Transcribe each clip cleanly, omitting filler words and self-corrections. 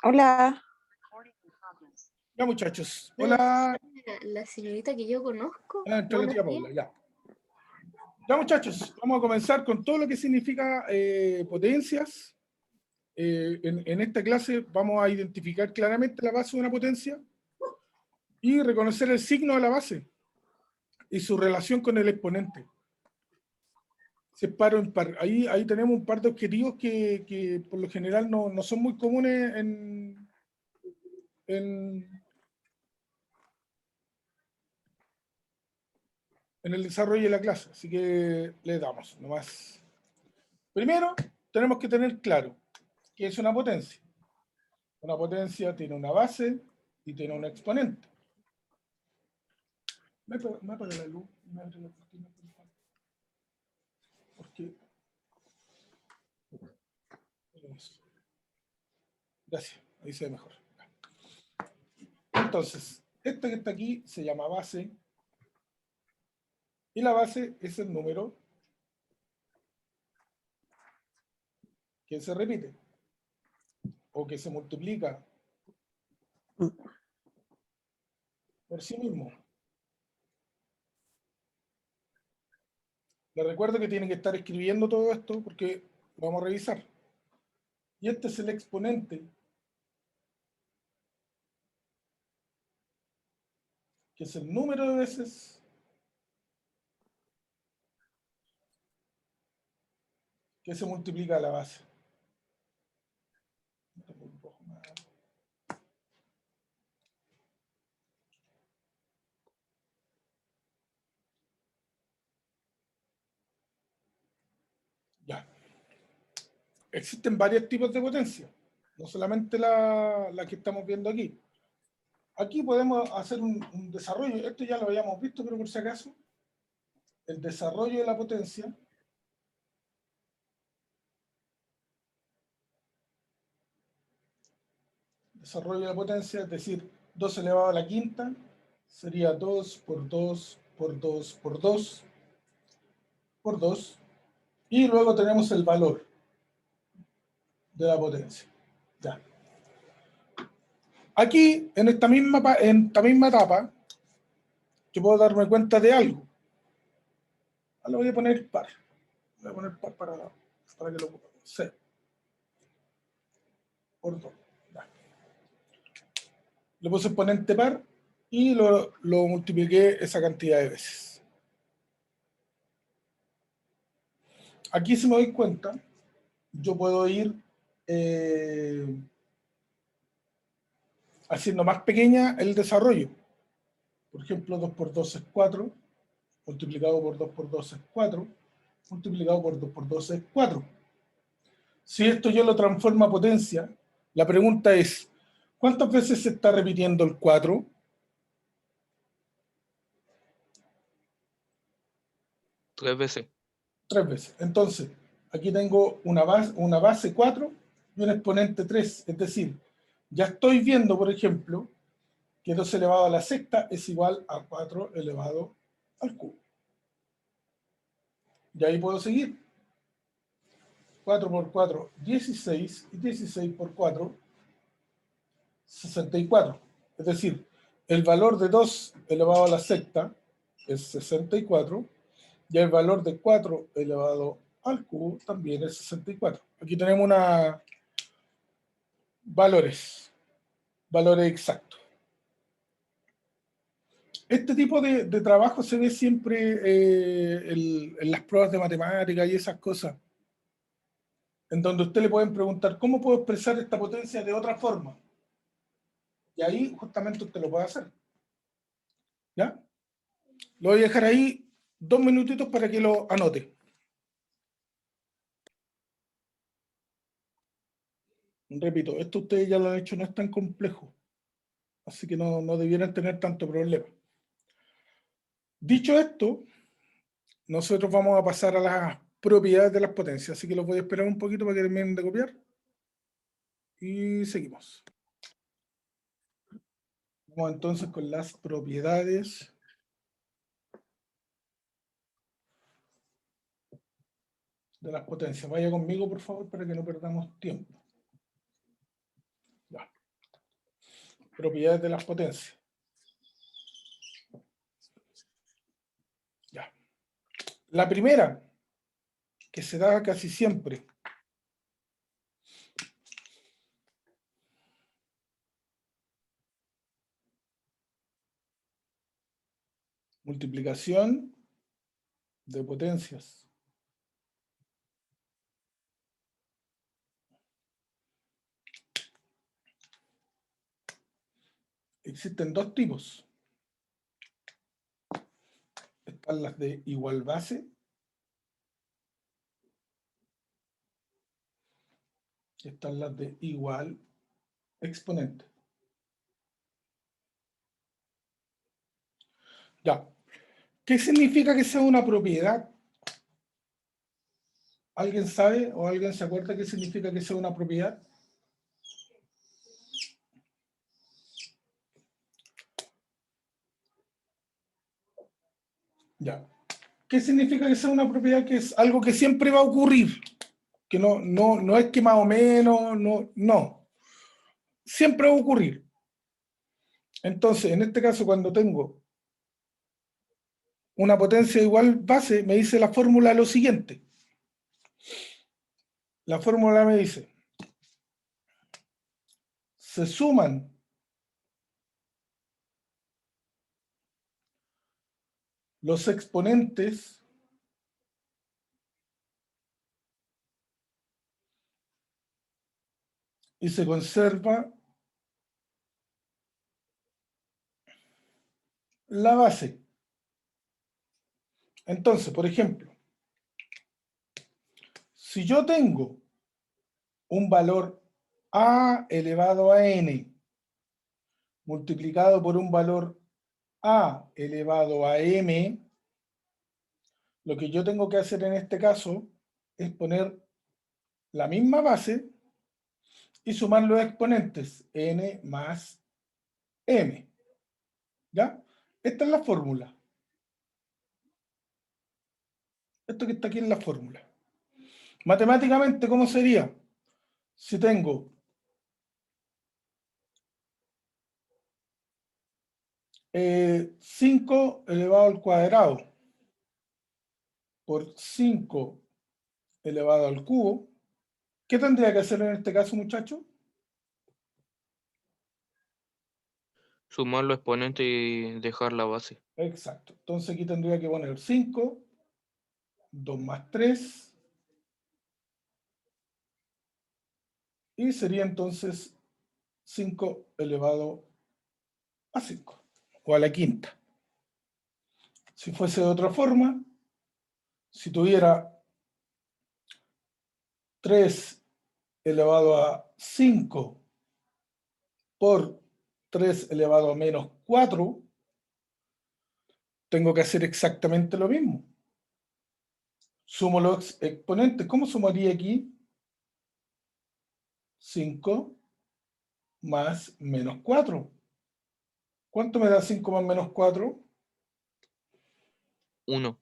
Hola. Ya, muchachos. Hola. Hola. La señorita que yo conozco. Entra la tía Paula, ya. Ya, muchachos, vamos a comenzar con todo lo que significa potencias. En esta clase vamos a identificar claramente la base de una potencia y reconocer el signo de la base y su relación con el exponente. Si es par o impar. Ahí tenemos un par de objetivos que por lo general no son muy comunes en el desarrollo de la clase. Así que le damos nomás. Primero, tenemos que tener claro qué es una potencia. Una potencia tiene una base y tiene un exponente. Me apaga la luz, me abre la cortina. ¿Por qué? Gracias, ahí se ve mejor. Entonces, esta que está aquí se llama base. Y la base es el número que se repite o que se multiplica por sí mismo. Les recuerdo que tienen que estar escribiendo todo esto porque lo vamos a revisar. Y este es el exponente, que es el número de veces que se multiplica la base. Ya. Existen varios tipos de potencia, no solamente la que estamos viendo aquí. Aquí podemos hacer un desarrollo, esto ya lo habíamos visto, pero por si acaso, el desarrollo de la potencia es decir, 2 elevado a la quinta sería 2 por 2 por 2 por 2 por 2, y luego tenemos el valor de la potencia. Ya. Aquí, en esta misma etapa, yo puedo darme cuenta de algo. Ahora voy a poner par. Voy a poner par para que lo sé. Por 2. Le puse exponente par y lo multipliqué esa cantidad de veces. Aquí, si me doy cuenta, yo puedo ir haciendo más pequeña el desarrollo. Por ejemplo, 2 por 2 es 4, multiplicado por 2 por 2 es 4, multiplicado por 2 por 2 es 4. Si esto yo lo transformo a potencia, la pregunta es, ¿cuántas veces se está repitiendo el 4? 3 veces. 3 veces. Entonces, aquí tengo una base 4 y un exponente 3. Es decir, ya estoy viendo, por ejemplo, que 2 elevado a la sexta es igual a 4 elevado al cubo. Y ahí puedo seguir. 4 por 4, 16, y 16 por 4, 64. Es decir, el valor de 2 elevado a la sexta es 64, y el valor de 4 elevado al cubo también es 64. Aquí tenemos valores exactos. Este tipo de trabajo se ve siempre en las pruebas de matemáticas y esas cosas, en donde usted le pueden preguntar, ¿cómo puedo expresar esta potencia de otra forma? Y ahí justamente usted lo puede hacer. ¿Ya? Lo voy a dejar ahí 2 minutitos para que lo anote. Repito, esto ustedes ya lo han hecho, no es tan complejo. Así que no debieran tener tanto problema. Dicho esto, nosotros vamos a pasar a las propiedades de las potencias. Así que los voy a esperar un poquito para que terminen de copiar. Y seguimos. Vamos entonces con las propiedades de las potencias. Vaya conmigo, por favor, para que no perdamos tiempo. Ya. propiedades de las potencias. Ya. La primera, que se da casi siempre, multiplicación de potencias. Existen dos tipos. Están las de igual base y están las de igual exponente. Ya. ¿Qué significa que sea una propiedad? ¿Alguien sabe o alguien se acuerda qué significa que sea una propiedad? Ya. ¿Qué significa que sea una propiedad? Que es algo que siempre va a ocurrir. Que no es que más o menos, no. Siempre va a ocurrir. Entonces, en este caso, cuando tengo una potencia de igual base, me dice la fórmula lo siguiente. La fórmula me dice, se suman los exponentes y se conserva la base. Entonces, por ejemplo, si yo tengo un valor a elevado a n multiplicado por un valor a elevado a m, lo que yo tengo que hacer en este caso es poner la misma base y sumar los exponentes, n más m. ¿Ya? Esta es la fórmula. Esto que está aquí es la fórmula. Matemáticamente, ¿cómo sería? Si tengo eh, 5 elevado al cuadrado por 5 elevado al cubo, ¿qué tendría que hacer en este caso, muchachos? Sumar los exponentes y dejar la base. Exacto. Entonces aquí tendría que poner 5, 2 más 3, y sería entonces 5 elevado a 5, o a la quinta. Si fuese de otra forma, si tuviera 3 elevado a 5 por 3 elevado a menos 4, tengo que hacer exactamente lo mismo. Sumo los exponentes. ¿Cómo sumaría aquí? 5 más menos 4. ¿Cuánto me da 5 más menos 4? 1.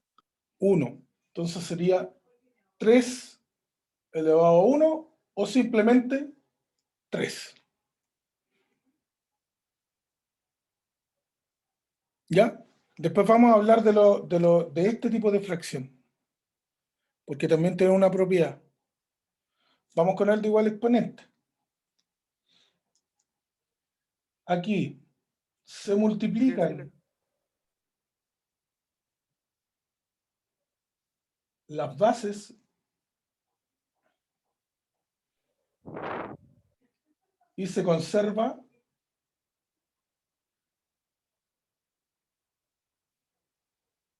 1. Entonces sería 3 elevado a 1 o simplemente 3. ¿Ya? Después vamos a hablar de este tipo de fracción, porque también tiene una propiedad. Vamos con el de igual exponente. Aquí se multiplican las bases y se conserva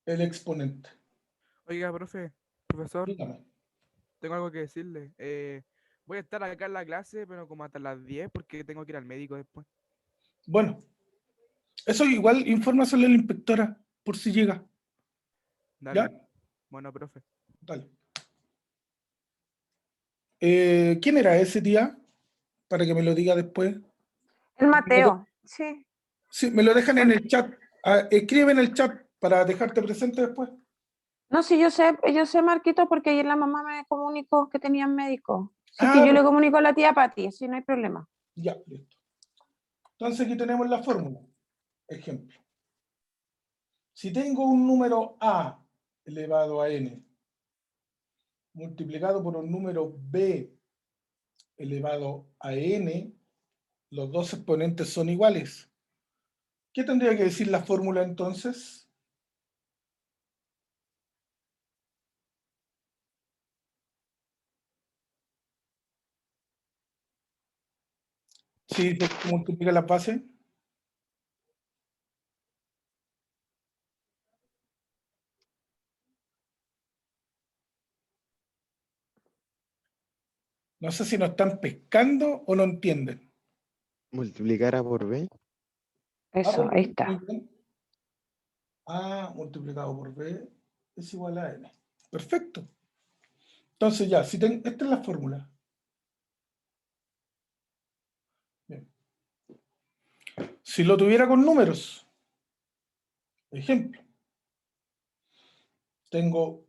el exponente. Oiga, profesor, Dígame. tengo algo que decirle. Voy a estar acá en la clase, pero como hasta las 10 porque tengo que ir al médico después. Bueno, eso igual infórmaselo a la inspectora por si llega. ¿Ya? Dale. Bueno, profe. Dale. ¿Quién era ese día? Para que me lo diga después. El Mateo, sí. Sí, me lo dejan en el chat. Escribe en el chat para dejarte presente después. No, sí, yo sé, Marquito, porque ayer la mamá me comunicó que tenían médico. Así Ah, que yo le comunico a la tía Pati, así no hay problema. ya, listo. Entonces aquí tenemos la fórmula. Ejemplo. Si tengo un número a elevado a n multiplicado por un número b elevado a n, los dos exponentes son iguales. ¿Qué tendría que decir la fórmula entonces? Si se multiplica las bases. No sé si nos están pescando o no entienden. Multiplicar A por B. Eso, ahí está. Muy bien. A multiplicado por B es igual a N. Perfecto. Entonces ya, esta es la fórmula. Bien. Si lo tuviera con números, ejemplo, tengo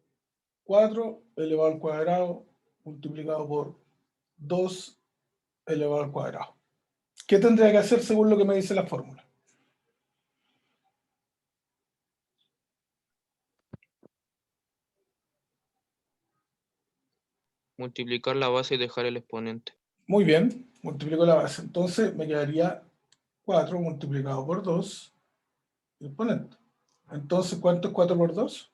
4 elevado al cuadrado multiplicado por 2 elevado al cuadrado. ¿Qué tendría que hacer según lo que me dice la fórmula? Multiplicar la base y dejar el exponente. Muy bien, multiplico la base. Entonces me quedaría 4 multiplicado por 2, el exponente. Entonces, ¿cuánto es 4 por 2?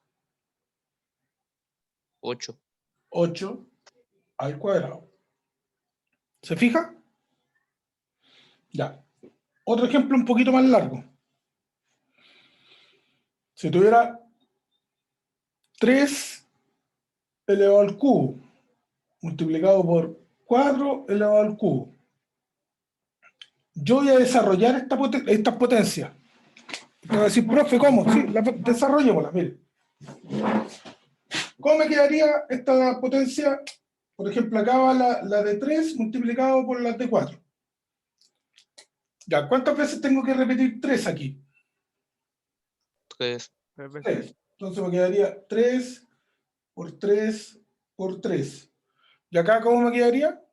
8. 8 al cuadrado. ¿Se fija? Ya. Otro ejemplo un poquito más largo. Si tuviera 3 elevado al cubo multiplicado por 4 elevado al cubo, yo voy a desarrollar estas potencias. Me va a decir, profe, ¿cómo? Sí, desarrollémoslas, mire. ¿Cómo me quedaría esta potencia? Por ejemplo, acá va la de 3 multiplicado por la de 4. Ya, ¿cuántas veces tengo que repetir 3 aquí? 3. 3. Entonces me quedaría 3 por 3 por 3. ¿Y acá cómo me quedaría?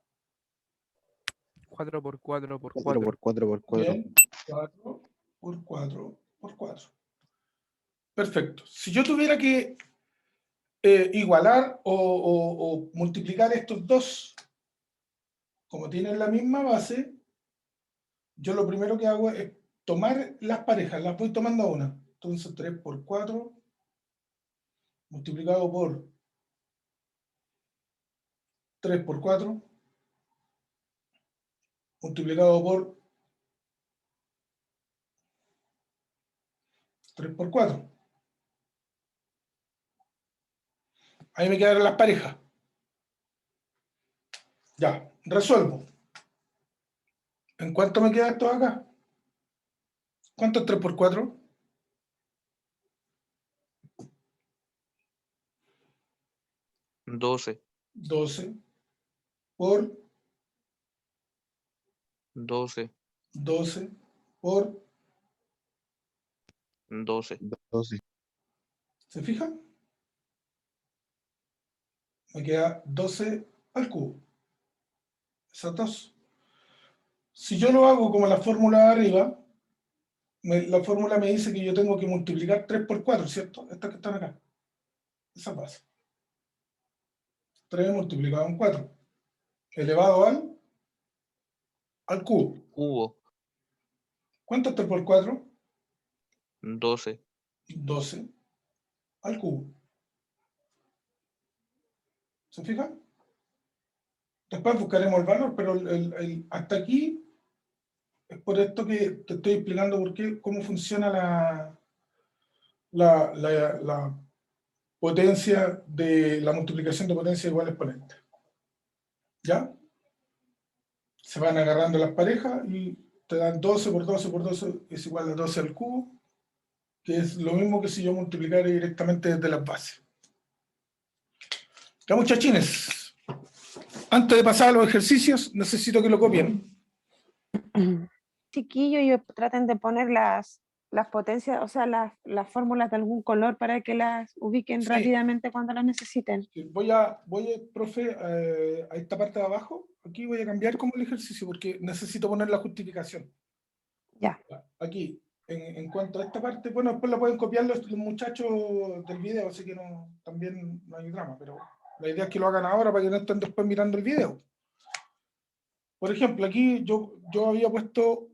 4 por 4 por 4 4. por 4 por 4. Bien, 4 por 4 por 4. Perfecto. Si yo tuviera que igualar o multiplicar estos dos, como tienen la misma base, yo lo primero que hago es tomar las parejas, las voy tomando a una. Entonces 3 por 4 multiplicado por 3 por 4 multiplicado por 3 por 4. Ahí me quedaron las parejas. Ya, resuelvo. ¿En cuánto me queda esto acá? ¿Cuánto es 3 por 4? 12. 12 por 12. 12 por... 12. 12. ¿Se fijan? Me queda 12 al cubo. Esas dos. Si yo lo hago como la fórmula de arriba, la fórmula me dice que yo tengo que multiplicar 3 por 4, ¿cierto? Estas que están acá. Esa base. 3 multiplicado en 4. Elevado al cubo. Cubo. ¿Cuánto es 3 por 4? 12. 12 al cubo. ¿Se fijan? Después buscaremos el valor, pero hasta aquí es por esto que te estoy explicando cómo funciona la potencia de la multiplicación de potencia igual a exponente. ¿Ya? Se van agarrando las parejas y te dan 12 por 12 por 12 es igual a 12 al cubo, que es lo mismo que si yo multiplicara directamente desde las bases. Ya, muchachines, antes de pasar a los ejercicios, necesito que lo copien. Chiquillo, y traten de poner las potencias, o sea, las fórmulas de algún color para que las ubiquen Sí. rápidamente cuando las necesiten. Voy, profe, a esta parte de abajo, aquí voy a cambiar como el ejercicio porque necesito poner la justificación. Ya. Aquí, en cuanto a esta parte, bueno, después la pueden copiar los muchachos del video, así que no, también no hay drama, pero la idea es que lo hagan ahora para que no estén después mirando el video. Por ejemplo, aquí yo había puesto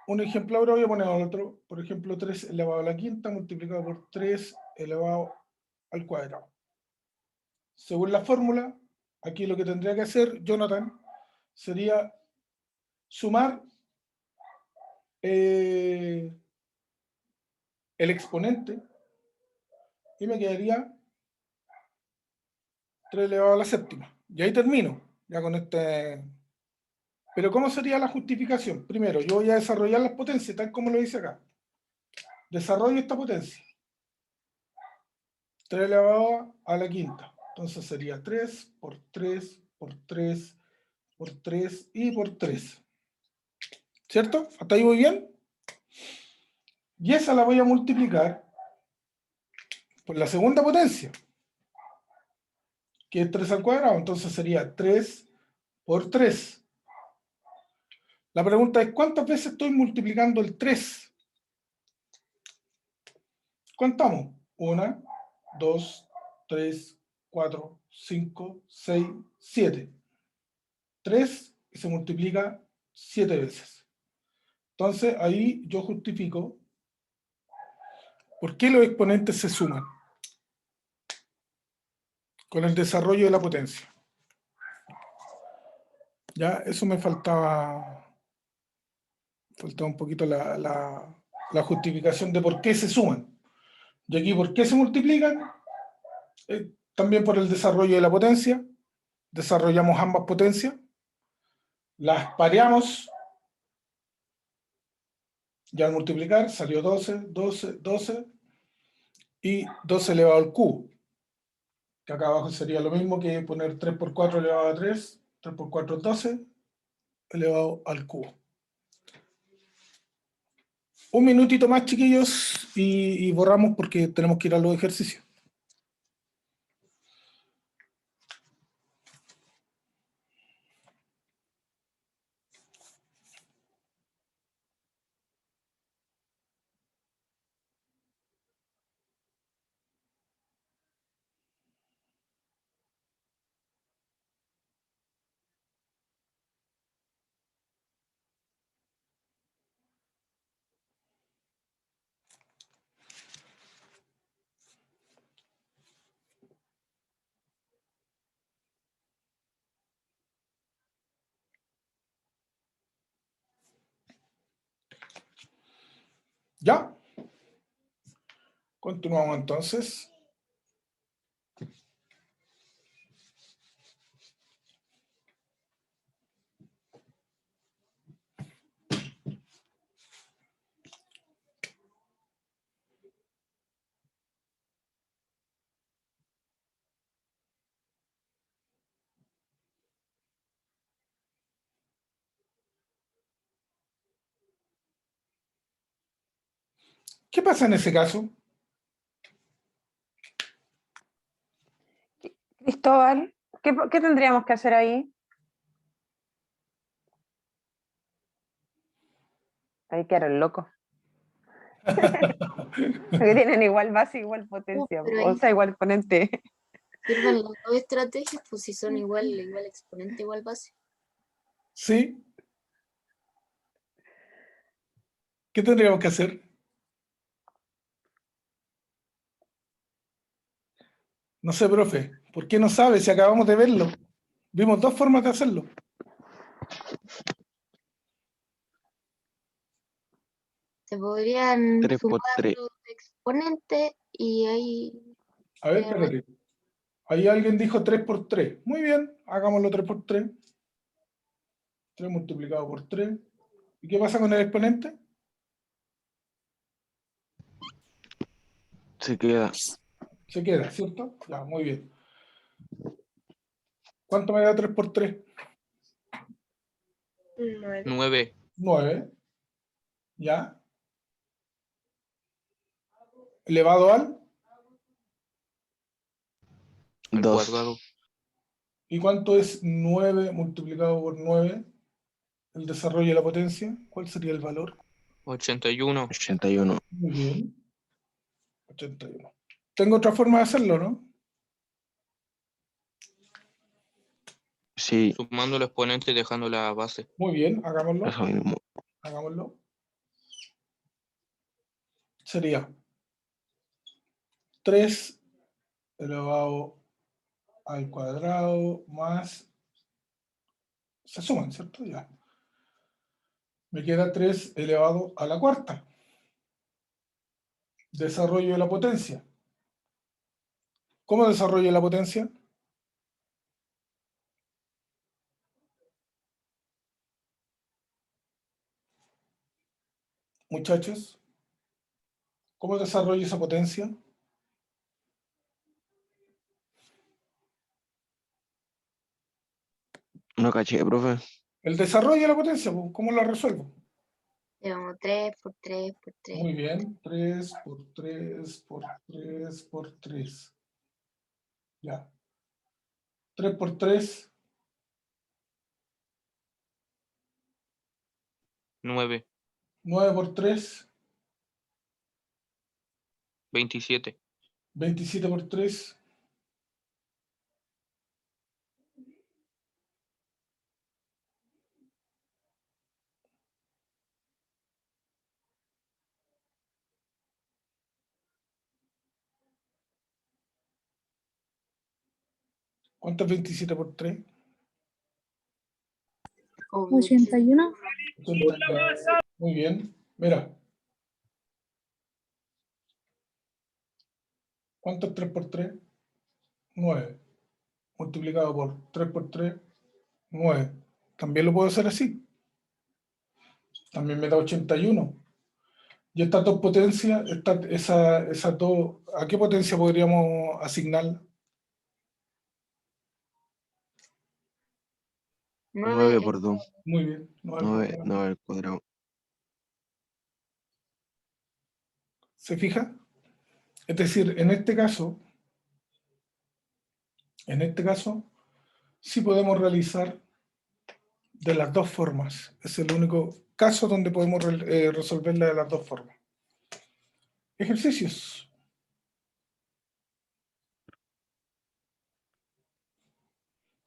un ejemplo, ahora voy a poner otro. Por ejemplo, 3 elevado a la quinta multiplicado por 3 elevado al cuadrado. Según la fórmula, aquí lo que tendría que hacer Jonathan sería sumar el exponente y me quedaría 3 elevado a la séptima. Y ahí termino, ya con este. Pero ¿cómo sería la justificación? Primero, yo voy a desarrollar las potencias, tal como lo dice acá. Desarrollo esta potencia. 3 elevado a la quinta. Entonces sería 3 por 3 por 3 por 3 y por 3. ¿Cierto? ¿Hasta ahí voy bien? Y esa la voy a multiplicar por la segunda potencia, que es 3 al cuadrado. Entonces sería 3 por 3. La pregunta es, ¿cuántas veces estoy multiplicando el 3? Contamos. 1, 2, 3, 4, 5, 6, 7. 3 y se multiplica 7 veces. Entonces ahí yo justifico por qué los exponentes se suman con el desarrollo de la potencia. Ya, eso me faltaba un poquito la justificación de por qué se suman. Y aquí, ¿por qué se multiplican? También por el desarrollo de la potencia. Desarrollamos ambas potencias, las pareamos, ya al multiplicar salió 12, 12, 12 y 12 elevado al cubo, que acá abajo sería lo mismo que poner 3 por 4 elevado a 3, 3 por 4 es 12 elevado al cubo. Un minutito más, chiquillos, y borramos porque tenemos que ir a los ejercicios. ¿Ya? Continuamos entonces. ¿Qué pasa en ese caso? Cristóbal, ¿qué tendríamos que hacer ahí? Ahí quedaron locos. Porque tienen igual base, igual potencia, pero o ahí sea, igual exponente. sirven las dos estrategias, pues si son igual exponente, igual base. ¿Sí? ¿Qué tendríamos que hacer? No sé, profe. ¿Por qué no sabe si acabamos de verlo? Vimos dos formas de hacerlo. Se podrían 3 por sumar 3. los exponentes y ahí A ver, queda más. espérate. Ahí alguien dijo 3 por 3. Muy bien, hagámoslo 3 por 3. 3 multiplicado por 3. ¿Y qué pasa con el exponente? Se queda Se queda, ¿cierto? Ya, muy bien. ¿Cuánto me da 3 por 3? 9 9. ¿Ya? Elevado al. al 2. cuadrado. ¿Y cuánto es 9 multiplicado por 9? El desarrollo de la potencia. ¿Cuál sería el valor? 81. 81. Muy bien. 81. Tengo otra forma de hacerlo, ¿no? Sí, Sumando el exponente y dejando la base. Muy bien, hagámoslo. eso mismo. Hagámoslo. Sería 3 elevado al cuadrado más... Se suman, ¿cierto? Ya. Me queda 3 elevado a la cuarta. Desarrollo de la potencia. ¿Cómo desarrollo la potencia? Muchachos, ¿cómo desarrollo esa potencia? No caché, profe. El desarrollo de la potencia, pues, ¿cómo la resuelvo? Llevamos 3 por 3 por 3. Muy bien, 3 por 3 por 3 por 3. Ya. 3 por 3, 9. 9 por 3, 27. 27 por 3, ¿cuánto es 27 por 3? 81. 81. Muy bien. Mira. ¿Cuánto es 3 por 3? 9. Multiplicado por 3 por 3, 9. También lo puedo hacer así. También me da 81. Y estas dos potencias, esas dos, ¿a qué potencia podríamos asignar? 9 9 por 2. Muy bien. 9 por 9, 9. 9 al cuadrado. ¿Se fija? Es decir, en este caso, sí podemos realizar de las dos formas. Es el único caso donde podemos resolverla de las dos formas. Ejercicios.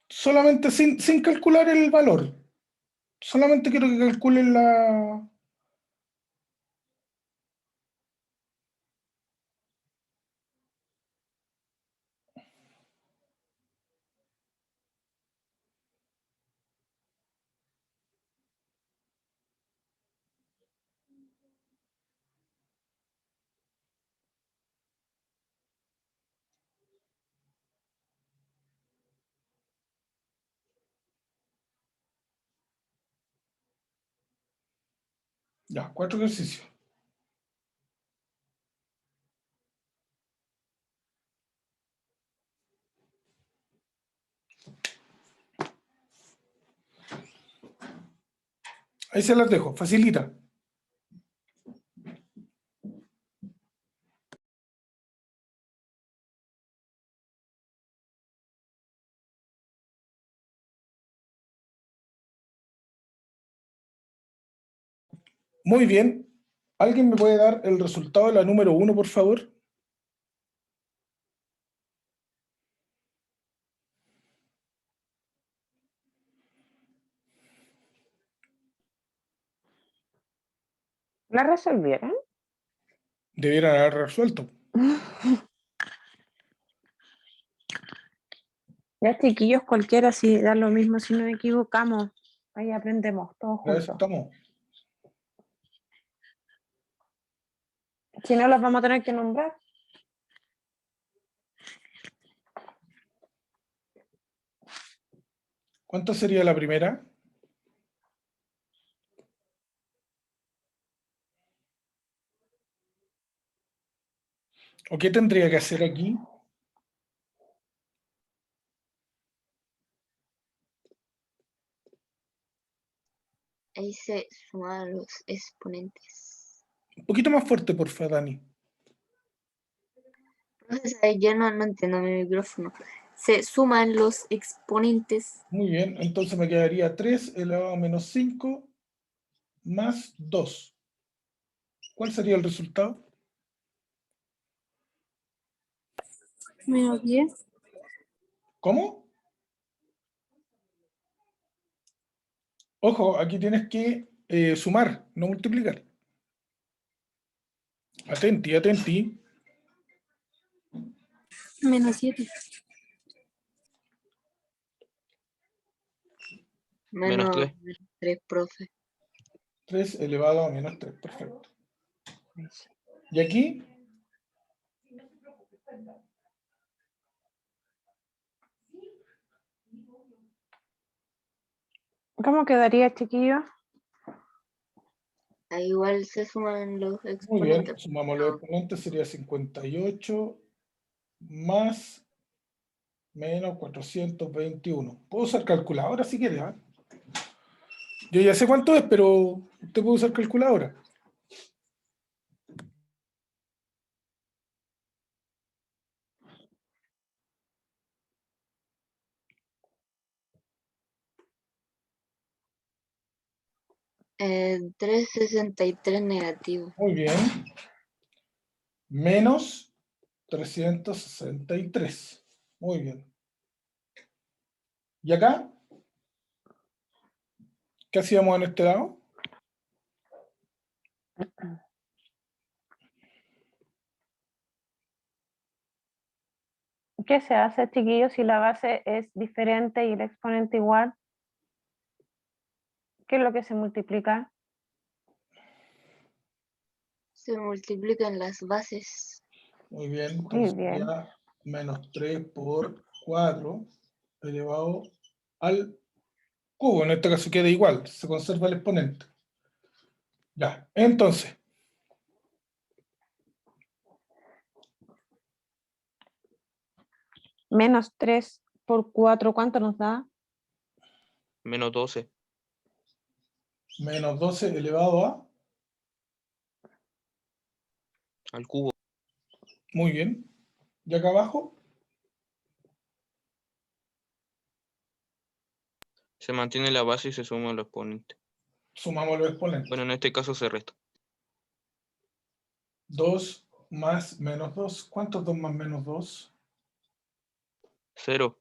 Solamente sin calcular el valor. Solamente quiero que calculen la... Ya, 4 ejercicios. Ahí se las dejo, facilita. Muy bien. ¿Alguien me puede dar el resultado de la número 1, por favor? ¿La resolvieron? Debieran haber resuelto. Ya, chiquillos, cualquiera, si da lo mismo si nos equivocamos. Ahí aprendemos todos Para eso juntos. estamos. Si no, los vamos a tener que nombrar. ¿Cuánto sería la primera? ¿O qué tendría que hacer aquí? Ahí se suman los exponentes. Un poquito más fuerte, por favor, Dani. Entonces, ahí yo no entiendo mi micrófono. Se suman los exponentes. Muy bien, entonces me quedaría 3 elevado a menos 5 más 2. ¿Cuál sería el resultado? Menos 10. ¿Cómo? Ojo, aquí tienes que sumar, no multiplicar. Atenti, atenti. Menos 7. Menos Menos 3. 3, profe. 3 elevado a menos 3, perfecto. ¿Y aquí? ¿Cómo quedaría, chiquillo? Ahí igual se suman los Muy bien, exponentes. sumamos los exponentes, sería 58 más menos 421. Puedo usar calculadora si quiere, ¿ah? Yo ya sé cuánto es, pero usted puede usar calculadora. Eh, 363 negativo. Muy bien. Menos 363. Muy bien. ¿Y acá? ¿Qué hacíamos en este lado? ¿Qué se hace, chiquillos, si la base es diferente y el exponente igual? ¿Qué es lo que se multiplica? Se multiplican las bases. Muy bien. Muy Entonces bien. sería menos 3 por 4 elevado al cubo. En este caso queda igual, se conserva el exponente. Ya, entonces, Menos 3 por 4, ¿cuánto nos da? Menos 12. menos 12 elevado a... Al cubo. Muy bien. ¿Y acá abajo? Se mantiene la base y se suma los exponentes. Sumamos los exponentes. Bueno, en este caso se resta. 2 más menos 2. ¿Cuánto es 2 más menos 2? 0.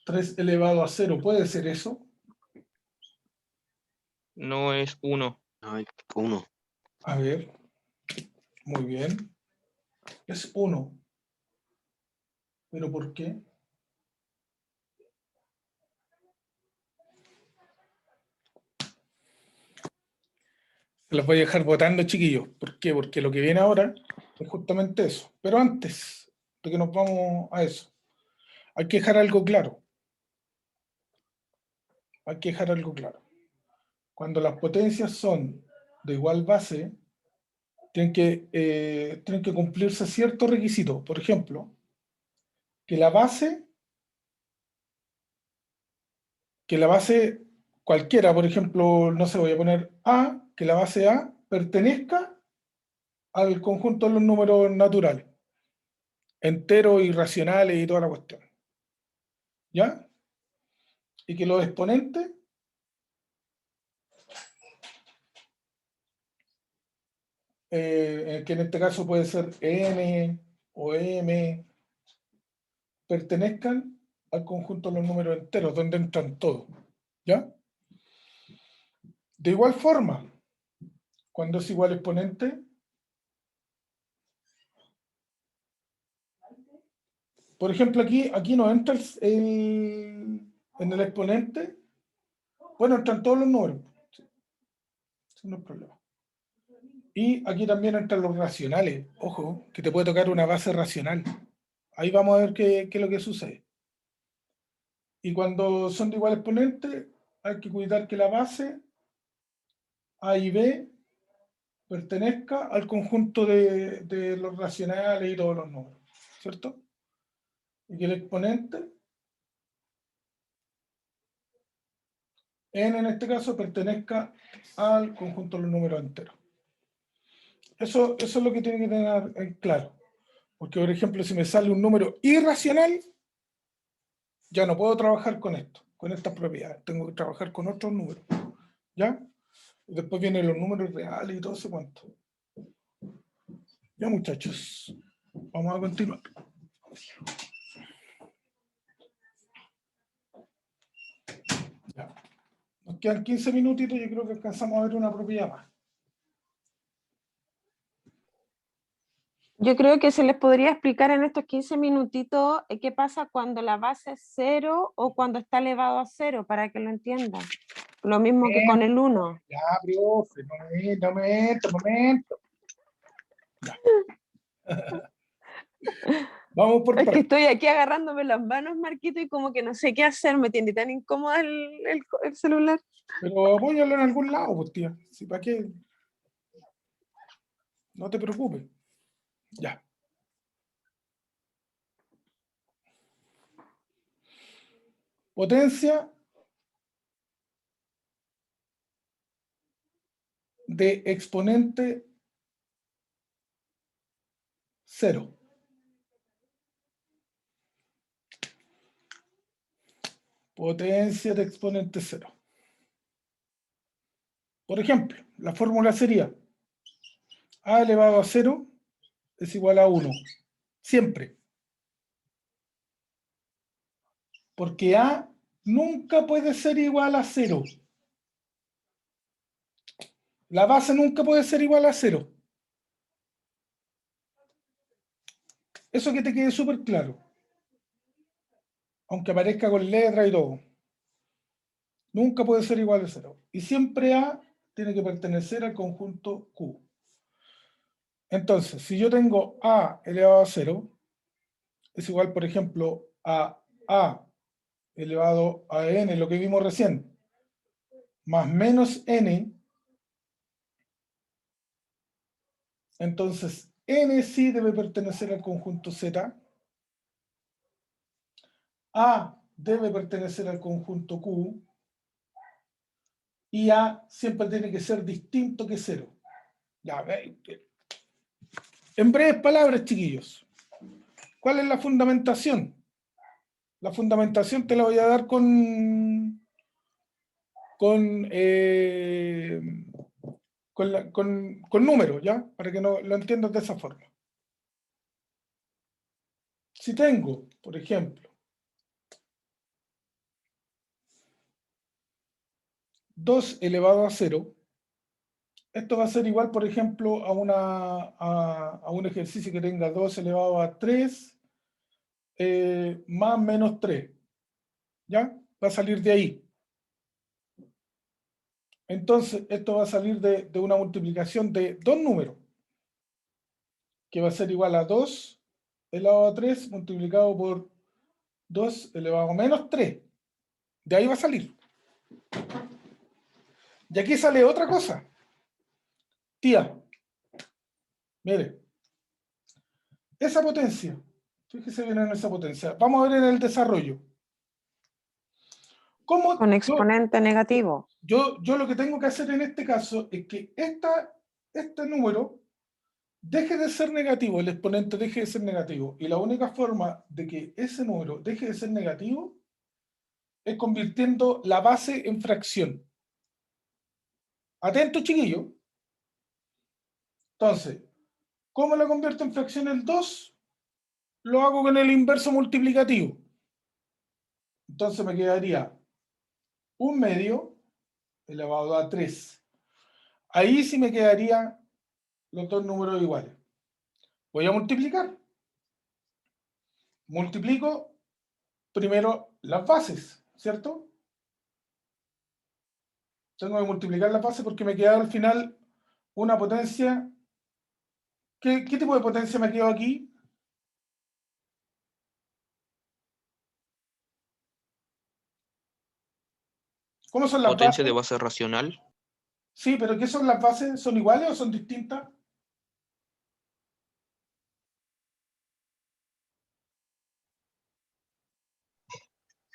3 elevado a 0. ¿Puede ser eso? No es 1. Ay, 1. A ver. Muy bien. Es 1. ¿Pero por qué? Se los voy a dejar votando, chiquillos. ¿Por qué? Porque lo que viene ahora es justamente eso. Pero antes de que nos vamos a eso, hay que dejar algo claro. Hay que dejar algo claro. Cuando las potencias son de igual base, tienen que cumplirse ciertos requisitos. Por ejemplo, que la base cualquiera, por ejemplo, no sé, voy a poner A, que la base A pertenezca al conjunto de los números naturales, enteros, irracionales y toda la cuestión. ¿Ya? Y que los exponentes que en este caso puede ser n o m, pertenezcan al conjunto de los números enteros, donde entran todos. ¿Ya? De igual forma, cuando es igual exponente, por ejemplo, aquí no entra en el exponente, bueno, entran todos los números. Eso no es problema. Y aquí también entran los racionales. Ojo, que te puede tocar una base racional. Ahí vamos a ver qué es lo que sucede. Y cuando son de igual exponente, hay que cuidar que la base A y B pertenezca al conjunto de los racionales y todos los números. ¿Cierto? Y que el exponente, n en este caso, pertenezca al conjunto de los números enteros. Eso es lo que tiene que tener en claro. Porque, por ejemplo, si me sale un número irracional, ya no puedo trabajar con esto, con estas propiedades. Tengo que trabajar con otros números. ¿Ya? Después vienen los números reales y todo ese cuento. Ya, muchachos, vamos a continuar. Ya. Nos quedan 15 minutitos, yo creo que alcanzamos a ver una propiedad más. Yo creo que se les podría explicar en estos 15 minutitos qué pasa cuando la base es 0 o cuando está elevado a 0, para que lo entiendan. Lo mismo que con el 1. Ya, profe, momento. Ya. Vamos por Es que partes. estoy aquí agarrándome las manos, Marquito, y como que no sé qué hacer, me tiene tan incómoda el celular. Pero apóyalo en algún lado, pues, tía. ¿Sí, para qué? No te preocupes. Ya. Potencia de exponente 0. Potencia de exponente 0. Por ejemplo, la fórmula sería a elevado a 0 es igual a 1. Siempre. Porque a nunca puede ser igual a 0. La base nunca puede ser igual a 0. Eso que te quede súper claro. Aunque aparezca con letra y todo. Nunca puede ser igual a 0. Y siempre A tiene que pertenecer al conjunto Q. Entonces, si yo tengo A elevado a 0, es igual, por ejemplo, a A elevado a N, lo que vimos recién, más menos N, entonces N sí debe pertenecer al conjunto Z, A debe pertenecer al conjunto Q, y A siempre tiene que ser distinto que 0. Ya, en breves palabras, chiquillos, ¿cuál es la fundamentación? La fundamentación te la voy a dar con números, ¿ya? Para que no lo entiendas de esa forma. Si tengo, por ejemplo, 2 elevado a 0, esto va a ser igual, por ejemplo, a un ejercicio que tenga 2 elevado a 3 más menos 3. ¿Ya? Va a salir de ahí. Entonces, esto va a salir de una multiplicación de dos números, que va a ser igual a 2 elevado a 3 multiplicado por 2 elevado a menos 3. De ahí va a salir. Y aquí sale otra cosa. Tía, mire, esa potencia, fíjese bien en esa potencia. Vamos a ver en el desarrollo. ¿Cómo Con exponente negativo. yo lo que tengo que hacer en este caso es que este número deje de ser negativo, el exponente deje de ser negativo. Y la única forma de que ese número deje de ser negativo es convirtiendo la base en fracción. Atento, chiquillo. Entonces, ¿cómo la convierto en fracción el 2? Lo hago con el inverso multiplicativo. Entonces me quedaría 1/2 elevado a 3. Ahí sí me quedarían los dos números iguales. Voy a multiplicar. Multiplico primero las bases, ¿cierto? Tengo que multiplicar las bases porque me queda al final una potencia. ¿Qué tipo de potencia me quedó aquí? ¿Cómo son las Potencia bases? de base racional. Sí, pero ¿qué son las bases? ¿Son iguales o son distintas?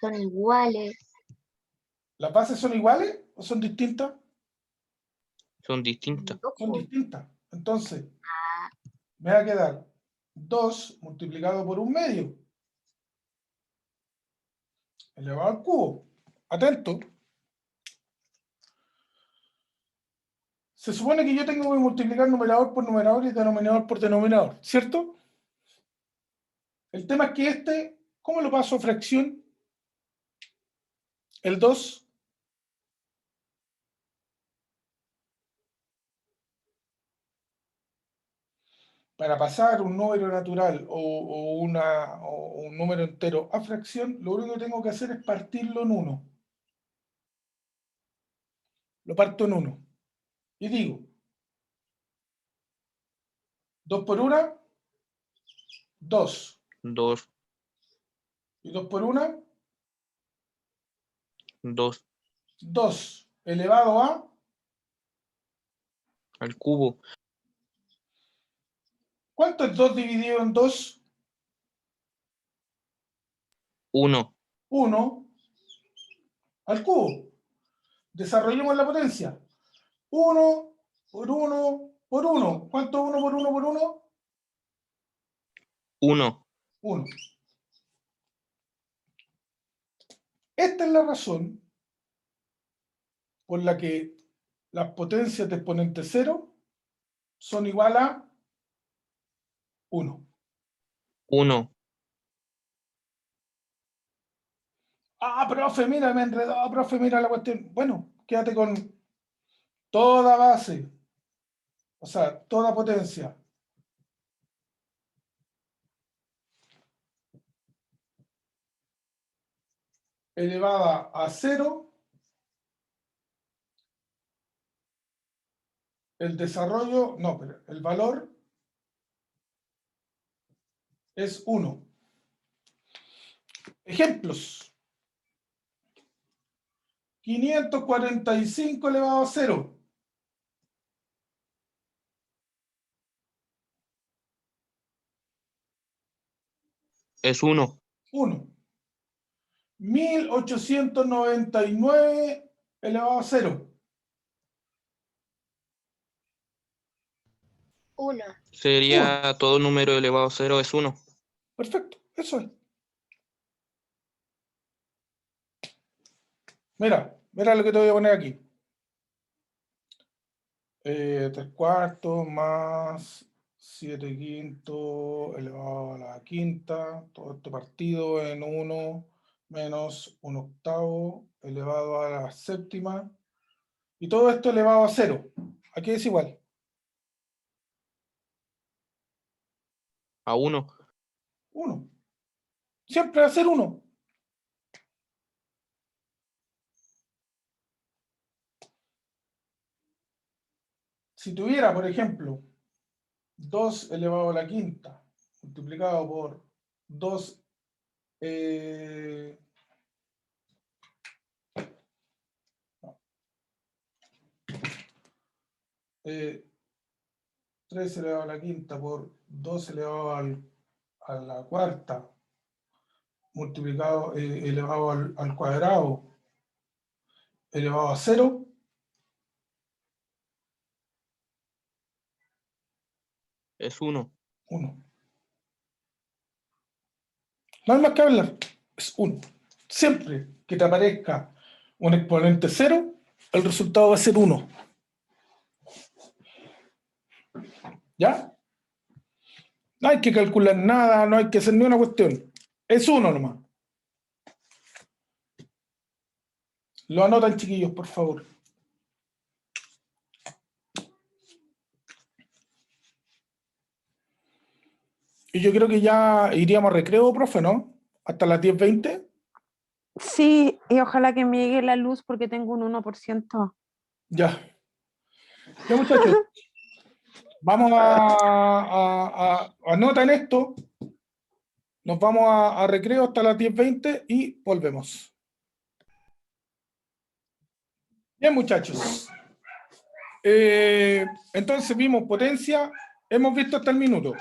Son iguales. ¿Las bases son iguales o son distintas? Son distintas. Son distintas. Entonces, me va a quedar 2 multiplicado por 1/2 elevado al cubo. Atento. Se supone que yo tengo que multiplicar numerador por numerador y denominador por denominador, ¿cierto? El tema es que ¿cómo lo paso a fracción? El 2. Para pasar un número natural o un número entero a fracción, lo único que tengo que hacer es partirlo en 1. Lo parto en 1. Y digo, 2 por 1, 2. 2, Y 2 por 1, 2 2 elevado a, al cubo. ¿cuánto es 2 dividido en 2? 1, 1 al cubo. Desarrollemos la potencia. 1 por 1 por 1. ¿Cuánto es 1 por 1 por 1? 1. 1. Esta es la razón por la que las potencias de exponente 0 son igual a 1. 1. Ah, profe, mira, me enredó, profe, mira la cuestión. Bueno, quédate con toda base, o sea, toda potencia elevada a 0, el desarrollo, no, pero el valor es 1. Ejemplos. 545 elevado a 0. Es 1. 1. 1899 elevado a 0. 1. Sería todo número elevado a 0 es 1. Perfecto, eso es. Mira lo que te voy a poner aquí. 3 cuartos más 7 quintos elevado a la quinta, todo esto partido en 1 menos 1 octavo elevado a la séptima, y todo esto elevado a 0. Aquí es igual. A 1. 1. Siempre va a ser 1. Si tuviera, por ejemplo, 2 elevado a la quinta multiplicado por 2 3 elevado a la quinta por 2 elevado a la cuarta multiplicado, elevado al cuadrado elevado a 0, Es 1. 1. No hay más que hablar, es 1. Siempre que te aparezca un exponente 0, el resultado va a ser 1. ¿Ya? No hay que calcular nada, no hay que hacer ni una cuestión. Es 1 nomás. Lo anotan, chiquillos, por favor. Y yo creo que ya iríamos a recreo, profe, ¿no? Hasta las 10:20. Sí, y ojalá que me llegue la luz porque tengo un 1%. Ya. Ya, muchachos. Vamos anotan esto. Nos vamos a recreo hasta las 10:20 y volvemos. Bien, muchachos. Entonces vimos potencia. Hemos visto hasta el minuto.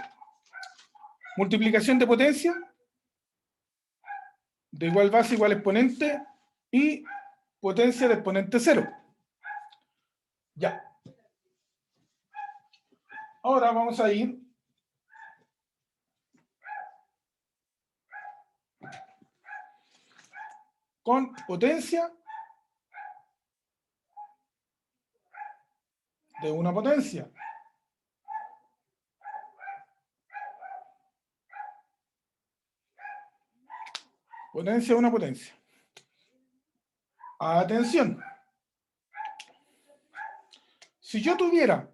Multiplicación de potencia. De igual base, igual exponente. Y potencia de exponente 0. Ya. Ahora vamos a ir con potencia de una potencia. Potencia de una potencia. Atención. Si yo tuviera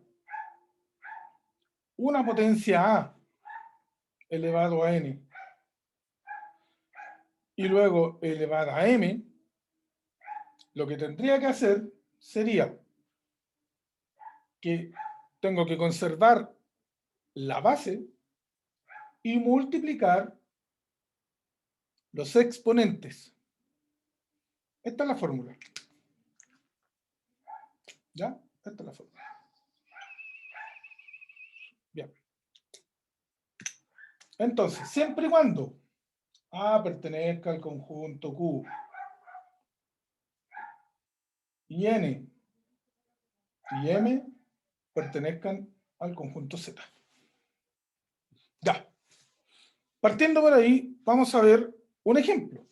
una potencia A elevado a n y luego elevada a m, lo que tendría que hacer sería que tengo que conservar la base y multiplicar los exponentes. Esta es la fórmula. ¿Ya? Esta es la fórmula. Bien. Entonces, siempre y cuando A pertenezca al conjunto Q y N y M pertenezcan al conjunto Z. Ya. Partiendo por ahí, vamos a ver un ejemplo.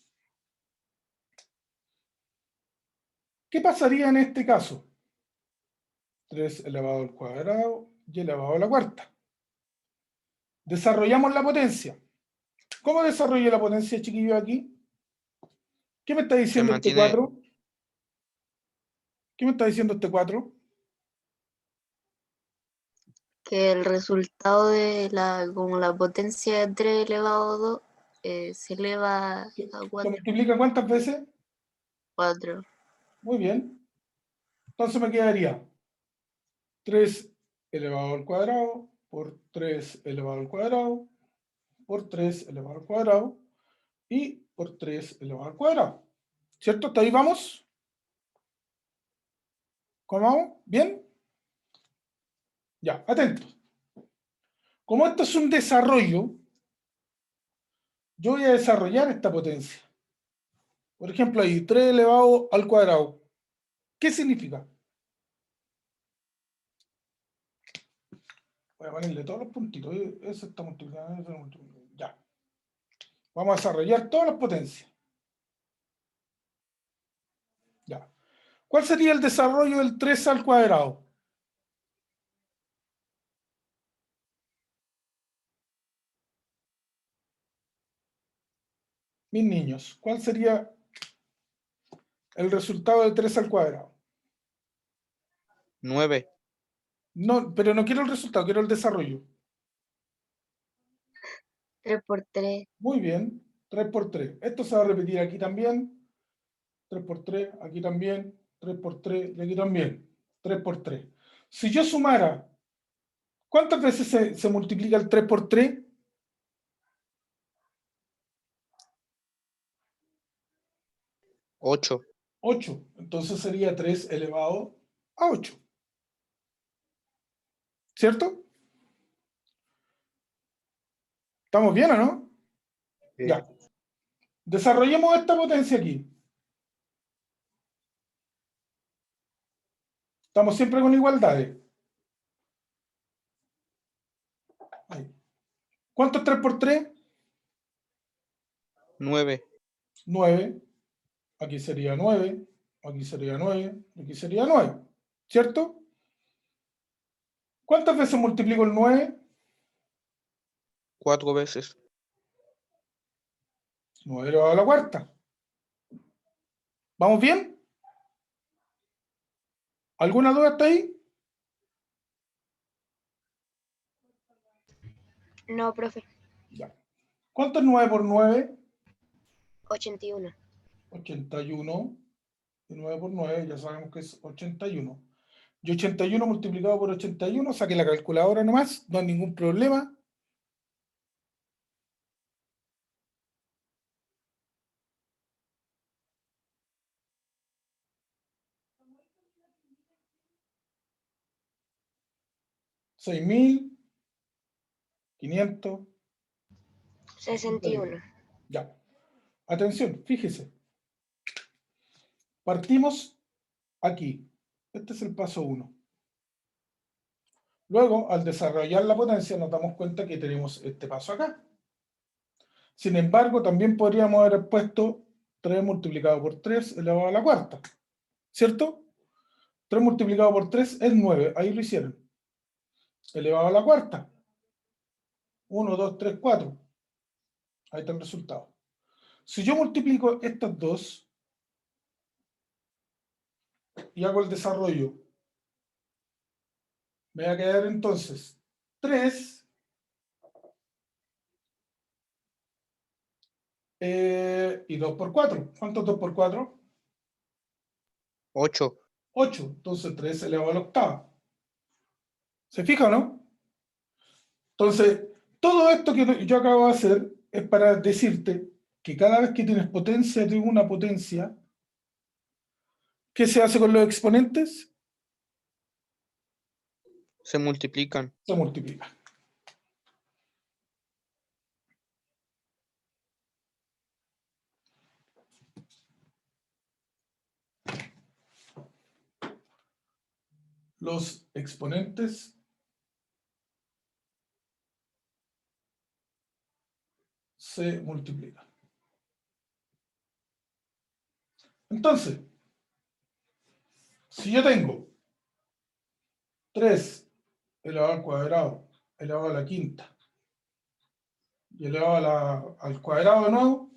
¿Qué pasaría en este caso? 3 elevado al cuadrado y elevado a la cuarta. Desarrollamos la potencia. ¿Cómo desarrollo la potencia, chiquillo, aquí? ¿Qué me está diciendo este mantiene- 4? ¿Qué me está diciendo este 4? Que el resultado de como la potencia de 3 elevado a 2 se eleva a ¿Se 4. multiplica cuántas veces? Muy bien. Entonces me quedaría 3 elevado al cuadrado por 3 elevado al cuadrado por 3 elevado al cuadrado y por 3 elevado al cuadrado. ¿Cierto? ¿Hasta ahí vamos? ¿Cómo vamos? ¿Bien? Ya, atentos. Como esto es un desarrollo, yo voy a desarrollar esta potencia. Por ejemplo, ahí, 3 elevado al cuadrado. ¿Qué significa? Voy a ponerle todos los puntitos. Eso está multiplicado, eso está multiplicado. Ya. Vamos a desarrollar todas las potencias. Ya. ¿Cuál sería el desarrollo del 3 al cuadrado? Mis niños, ¿cuál sería el resultado de 3 al cuadrado? 9. No, pero no quiero el resultado, quiero el desarrollo. 3 por 3. Muy bien, 3 por 3. Esto se va a repetir aquí también. 3 por 3, aquí también. 3 por 3 y aquí también. 3 por 3. Si yo sumara, ¿cuántas veces se multiplica el 3 por 3? 8. 8. Entonces sería 3 elevado a 8. ¿Cierto? ¿Estamos bien o no? Sí. Ya. Desarrollemos esta potencia aquí. Estamos siempre con igualdades. Ahí. ¿Cuánto es 3 por 3? 9. 9. Aquí sería 9. Aquí sería 9. Aquí sería 9. ¿Cierto? ¿Cuántas veces multiplico el 9? 4 veces. 9 elevado a la cuarta. ¿Vamos bien? ¿Alguna duda hasta ahí? No, profe. Ya. ¿Cuánto es 9 por 9? 81. 81. Y 9 por 9 ya sabemos que es 81. Y 81 multiplicado por 81, saque la calculadora nomás, no hay ningún problema. $6.500. 61. Ya. Atención, fíjese. Partimos aquí. Este es el paso 1. Luego, al desarrollar la potencia, nos damos cuenta que tenemos este paso acá. Sin embargo, también podríamos haber puesto 3 multiplicado por 3 elevado a la cuarta. ¿Cierto? 3 multiplicado por 3 es 9. Ahí lo hicieron. Elevado a la cuarta. 1, 2, 3, 4. Ahí está el resultado. Si yo multiplico estas dos y hago el desarrollo, me va a quedar entonces 3 y 2 por 4. ¿Cuánto es 2 por 4? 8. 8. Entonces 3 elevado a la octava. ¿Se fija o no? Entonces, todo esto que yo acabo de hacer es para decirte que cada vez que tienes potencia de una potencia, ¿qué se hace con los exponentes? Se multiplican. Se multiplica. Los exponentes se multiplican. Entonces, si yo tengo 3 elevado al cuadrado, elevado a la quinta, y elevado al cuadrado de nuevo,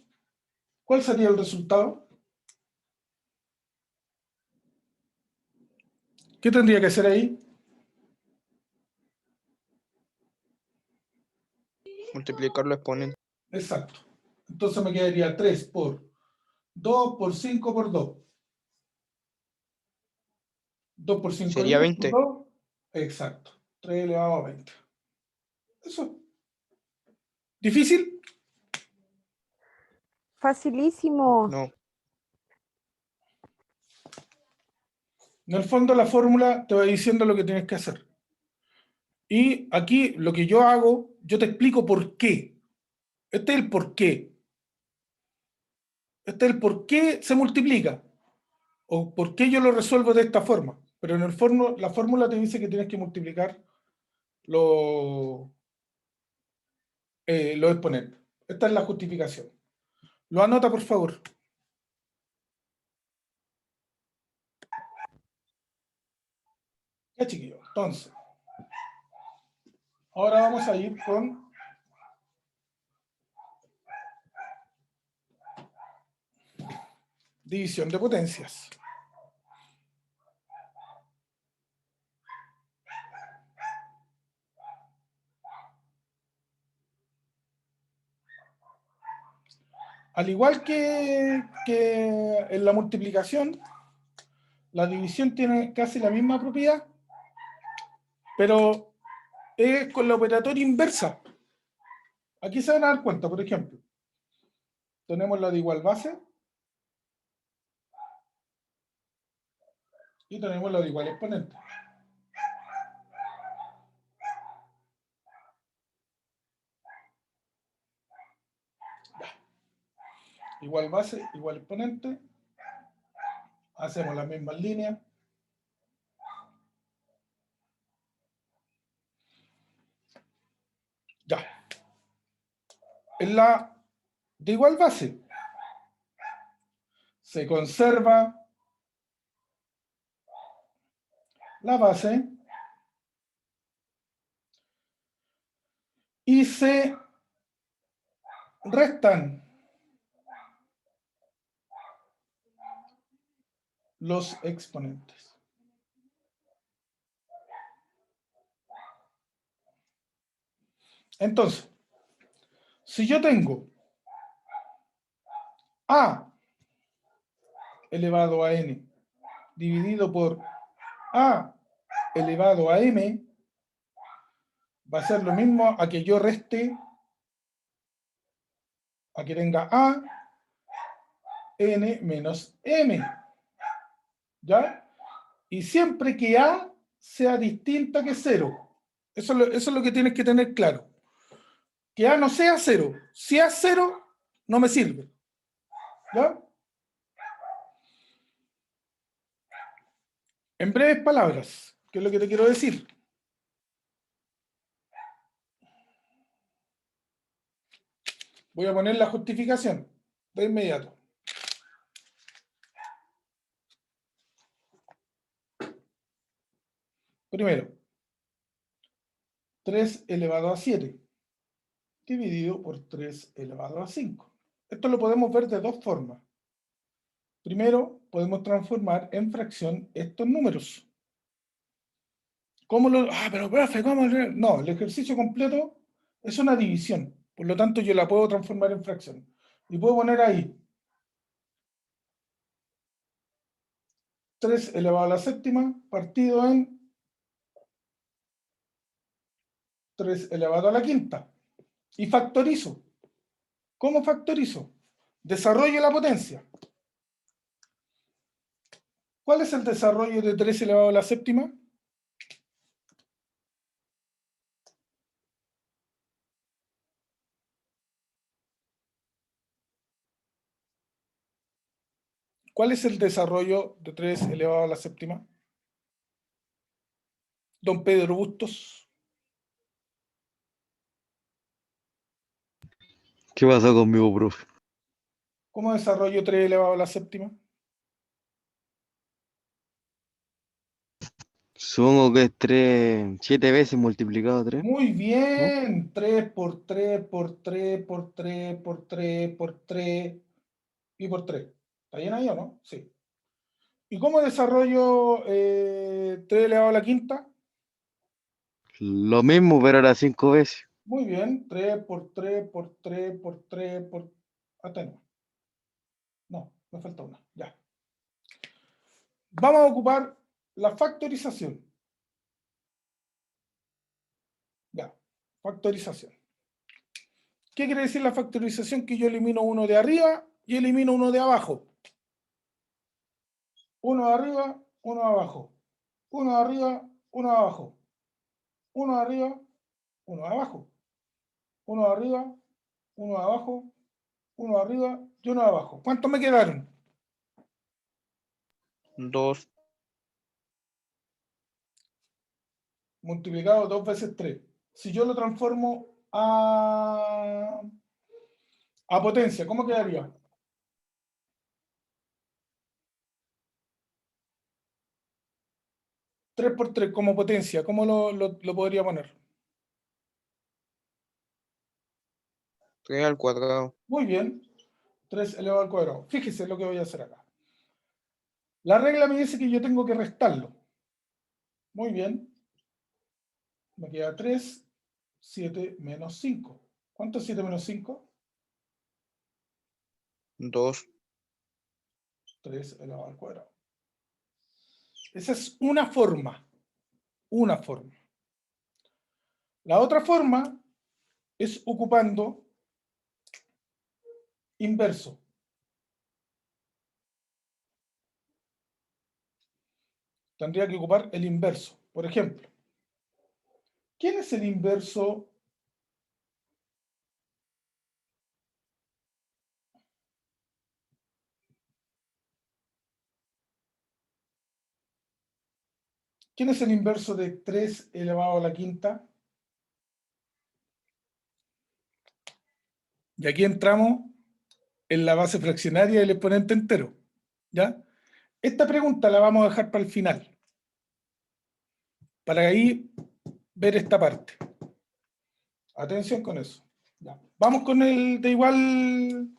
¿cuál sería el resultado? ¿Qué tendría que hacer ahí? Multiplicar los exponentes. Exacto. Entonces me quedaría 3 por 2 por 5 por 2. 2 por 5 Sería 10 por 20. 2. Exacto. 3 elevado a 20. Eso. ¿Difícil? Facilísimo. No. En el fondo la fórmula te va diciendo lo que tienes que hacer. Y aquí lo que yo hago, yo te explico por qué. Este es el por qué. Este es el por qué se multiplica. O por qué yo lo resuelvo de esta forma. Pero en el fondo la fórmula te dice que tienes que multiplicar los exponentes. Esta es la justificación. Lo anota, por favor. Ya, chiquillos. Entonces, ahora vamos a ir con división de potencias. Al igual que en la multiplicación, la división tiene casi la misma propiedad, pero es con la operatoria inversa. Aquí se van a dar cuenta, por ejemplo, tenemos la de igual base y tenemos la de igual exponente. Igual base, igual exponente. Hacemos las mismas líneas. Ya. En la de igual base se conserva la base y se restan los exponentes. Entonces, si yo tengo A elevado a n dividido por A elevado a m, va a ser lo mismo a que yo reste, a que tenga A n menos m. ¿Ya? Y siempre que A sea distinta que 0. Eso es lo que tienes que tener claro. Que A no sea 0. Si A es 0, no me sirve. ¿Ya? En breves palabras, ¿qué es lo que te quiero decir? Voy a poner la justificación de inmediato. Primero, 3 elevado a 7 dividido por 3 elevado a 5. Esto lo podemos ver de dos formas. Primero, podemos transformar en fracción estos números. ¿Cómo lo...? Ah, pero profe, ¿cómo? No, el ejercicio completo es una división. Por lo tanto, yo la puedo transformar en fracción. Y puedo poner ahí 3 elevado a la séptima partido en 3 elevado a la quinta. Y factorizo. ¿Cómo factorizo? Desarrollo la potencia. ¿Cuál es el desarrollo de 3 elevado a la séptima? ¿Cuál es el desarrollo de 3 elevado a la séptima? Don Pedro Bustos. ¿Qué pasó conmigo, profe? ¿Cómo desarrollo 3 elevado a la séptima? Supongo que es 3, 7 veces multiplicado 3, Muy ¿no? bien. 3 por 3 por 3 por 3 por 3 por 3 y por 3. ¿Está bien ahí o no? Sí. ¿Y cómo desarrollo 3 elevado a la quinta? Lo mismo, pero ahora 5 veces. Muy bien. 3 por 3 por 3 por 3 por... Hasta ahí. No, me falta una. Ya. Vamos a ocupar la factorización. Ya. Factorización. ¿Qué quiere decir la factorización? Que yo elimino uno de arriba y elimino uno de abajo. Uno de arriba, uno de abajo. Uno de arriba, uno de abajo. Uno de arriba, uno de abajo. Uno de arriba, uno de abajo. Uno de arriba y uno de abajo. ¿Cuántos me quedaron? 2. Multiplicado 2 veces 3. Si yo lo transformo a potencia, ¿cómo quedaría? 3 por 3 como potencia, ¿cómo lo podría poner? 3 al cuadrado. Muy bien. 3 elevado al cuadrado. Fíjese lo que voy a hacer acá. La regla me dice que yo tengo que restarlo. Muy bien. Me queda 3, 7 menos 5. ¿Cuánto es 7 menos 5? 2. 3 elevado al cuadrado. Esa es una forma. Una forma. La otra forma es ocupando inverso. Tendría que ocupar el inverso. Por ejemplo, ¿quién es el inverso? ¿Quién es el inverso de 3 elevado a la quinta? Y aquí entramos en la base fraccionaria del exponente entero. ¿Ya? Esta pregunta la vamos a dejar para el final. Para ahí ver esta parte. Atención con eso. Ya. Vamos con el de igual.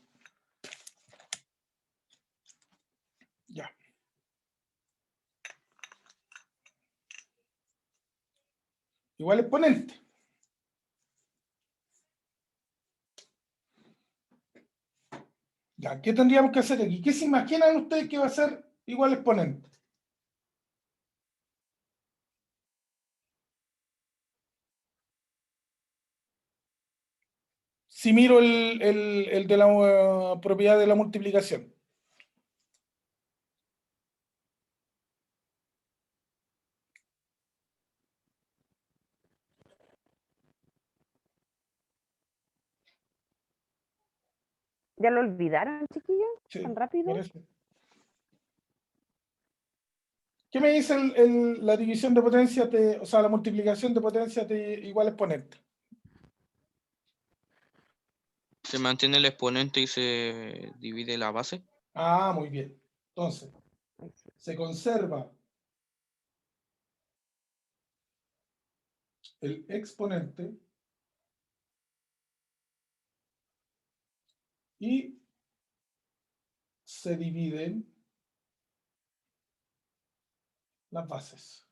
Ya. Igual exponente. Ya, ¿qué tendríamos que hacer aquí? ¿Qué se imaginan ustedes que va a ser igual exponente? Si miro el de la propiedad de la multiplicación. ¿Ya lo olvidaron, chiquillos? Sí, ¿Tan rápido? parece. ¿Qué me dice la división de potencias, o sea, la multiplicación de potencias de igual exponente? Se mantiene el exponente y se divide la base. Ah, muy bien. Entonces, se conserva el exponente y se dividen las bases.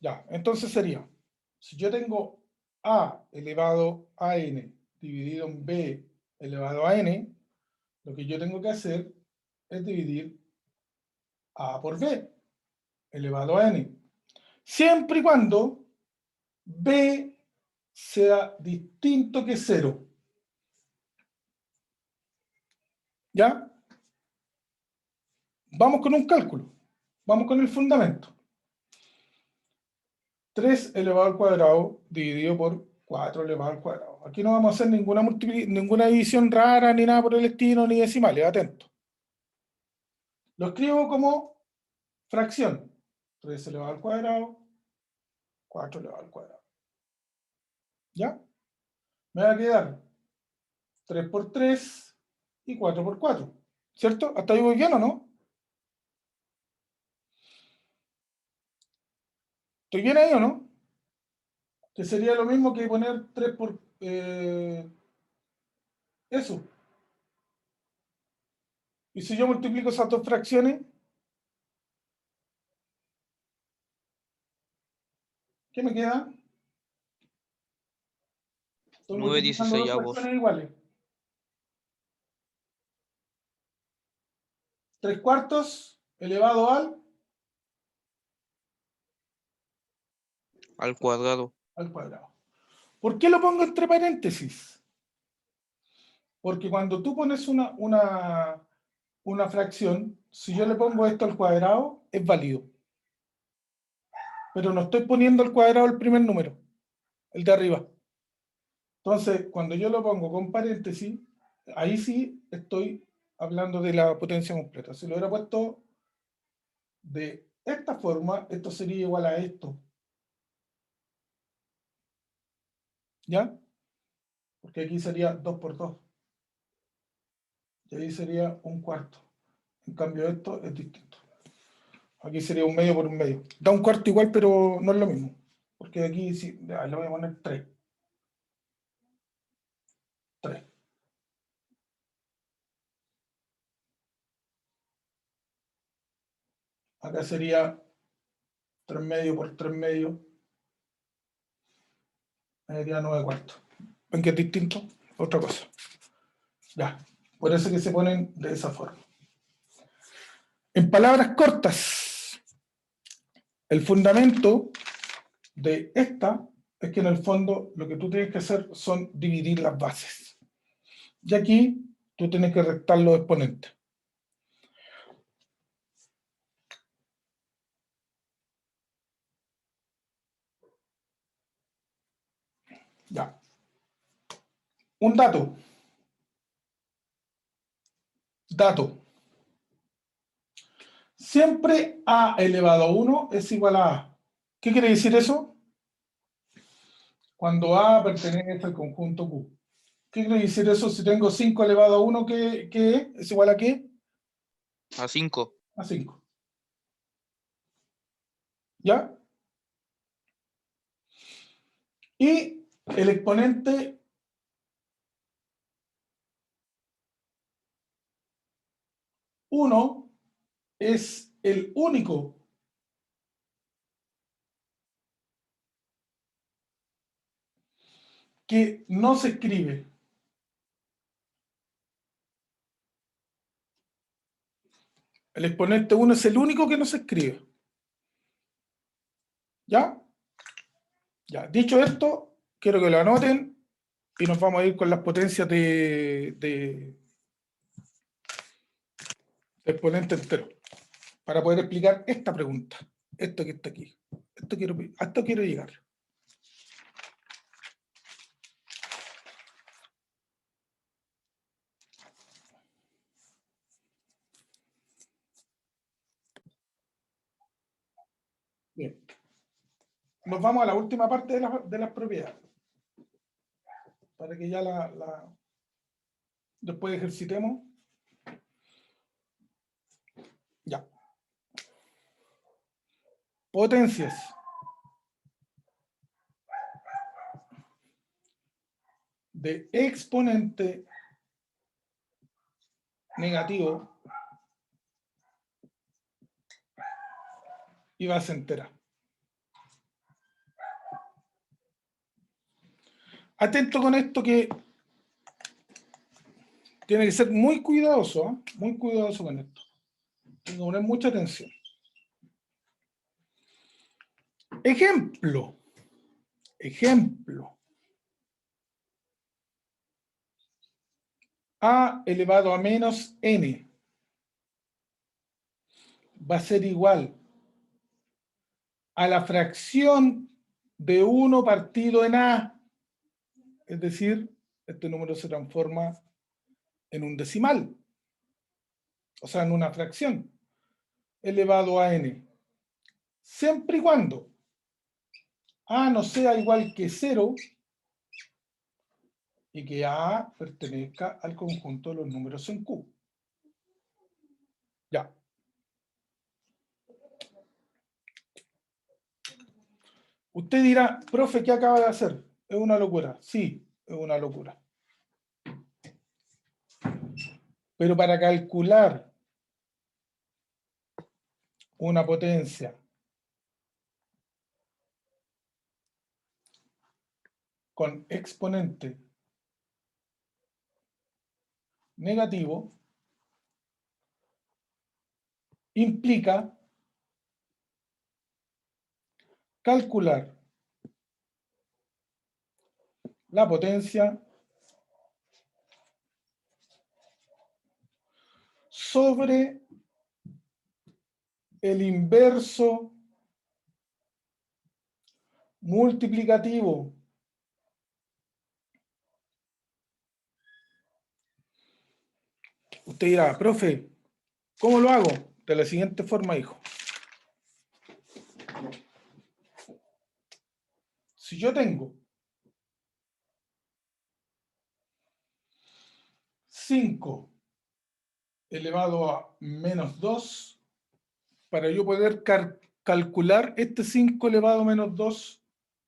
Ya, entonces sería, si yo tengo a elevado a n dividido en b elevado a n, lo que yo tengo que hacer es dividir a por b elevado a n. Siempre y cuando b sea distinto que 0. ¿Ya? Vamos con un cálculo. Vamos con el fundamento. 3 elevado al cuadrado dividido por 4 elevado al cuadrado. Aquí no vamos a hacer ninguna división rara, ni nada por el estilo, ni decimales, atento. Lo escribo como fracción. 3 elevado al cuadrado, 4 elevado al cuadrado. ¿Ya? Me va a quedar 3 por 3 y 4 por 4. ¿Cierto? ¿Hasta ahí voy bien o no? ¿Estoy bien ahí o no? Que sería lo mismo que poner 3 por... eso. Y si yo multiplico esas dos fracciones, ¿qué me queda? Estoy 9 multiplicando dos 16avos. fracciones iguales. 3 cuartos elevado Al cuadrado. al cuadrado. ¿Por qué lo pongo entre paréntesis? Porque cuando tú pones una fracción, si yo le pongo esto al cuadrado, es válido. Pero no estoy poniendo al cuadrado el primer número, el de arriba. Entonces, cuando yo lo pongo con paréntesis, ahí sí estoy hablando de la potencia completa. Si lo hubiera puesto de esta forma, esto sería igual a esto. ¿Ya? Porque aquí sería 2 por 2. Y ahí sería un cuarto. En cambio, esto es distinto. Aquí sería un medio por un medio. Da un cuarto igual, pero no es lo mismo. Porque aquí sí, ya, le voy a poner 3. 3. Acá sería 3 medios por 3 medios. Sería 9 cuartos. ¿Ven que es distinto? Otra cosa. Ya. Por eso que se ponen de esa forma. En palabras cortas, el fundamento de esta es que en el fondo lo que tú tienes que hacer son dividir las bases. Y aquí tú tienes que restar los exponentes. Ya. Un dato. Dato. Siempre a elevado a 1 es igual a a. ¿Qué quiere decir eso? Cuando a pertenece al conjunto Q. ¿Qué quiere decir eso? Si tengo 5 elevado a 1, ¿qué es igual a qué? A 5. A 5. ¿Ya? Y el exponente uno es el único que no se escribe. El exponente 1 es el único que no se escribe. ¿Ya? Ya. Dicho esto, quiero que lo anoten y nos vamos a ir con las potencias de exponente entero para poder explicar esta pregunta. Esto que está aquí. A esto quiero llegar. Bien. Nos vamos a la última parte de las propiedades. Para que ya después ejercitemos. Ya. Potencias. de exponente negativo y base entera. Atento con esto, que tiene que ser muy cuidadoso, ¿eh? Muy cuidadoso con esto. Tengo que poner mucha atención. Ejemplo. A elevado a menos n va a ser igual a la fracción de 1 partido en a. Es decir, este número se transforma en un decimal. O sea, en una fracción elevado a n. Siempre y cuando a no sea igual que 0 y que a pertenezca al conjunto de los números en Q. Ya. Usted dirá, profe, ¿qué acaba de hacer? ¿Es una locura? Sí, es una locura. Pero para calcular una potencia con exponente negativo implica calcular la potencia sobre el inverso multiplicativo Usted dirá, profe, ¿cómo lo hago? De la siguiente forma, hijo. Si yo tengo 5 elevado a menos 2, para yo poder calcular este 5 elevado a menos 2,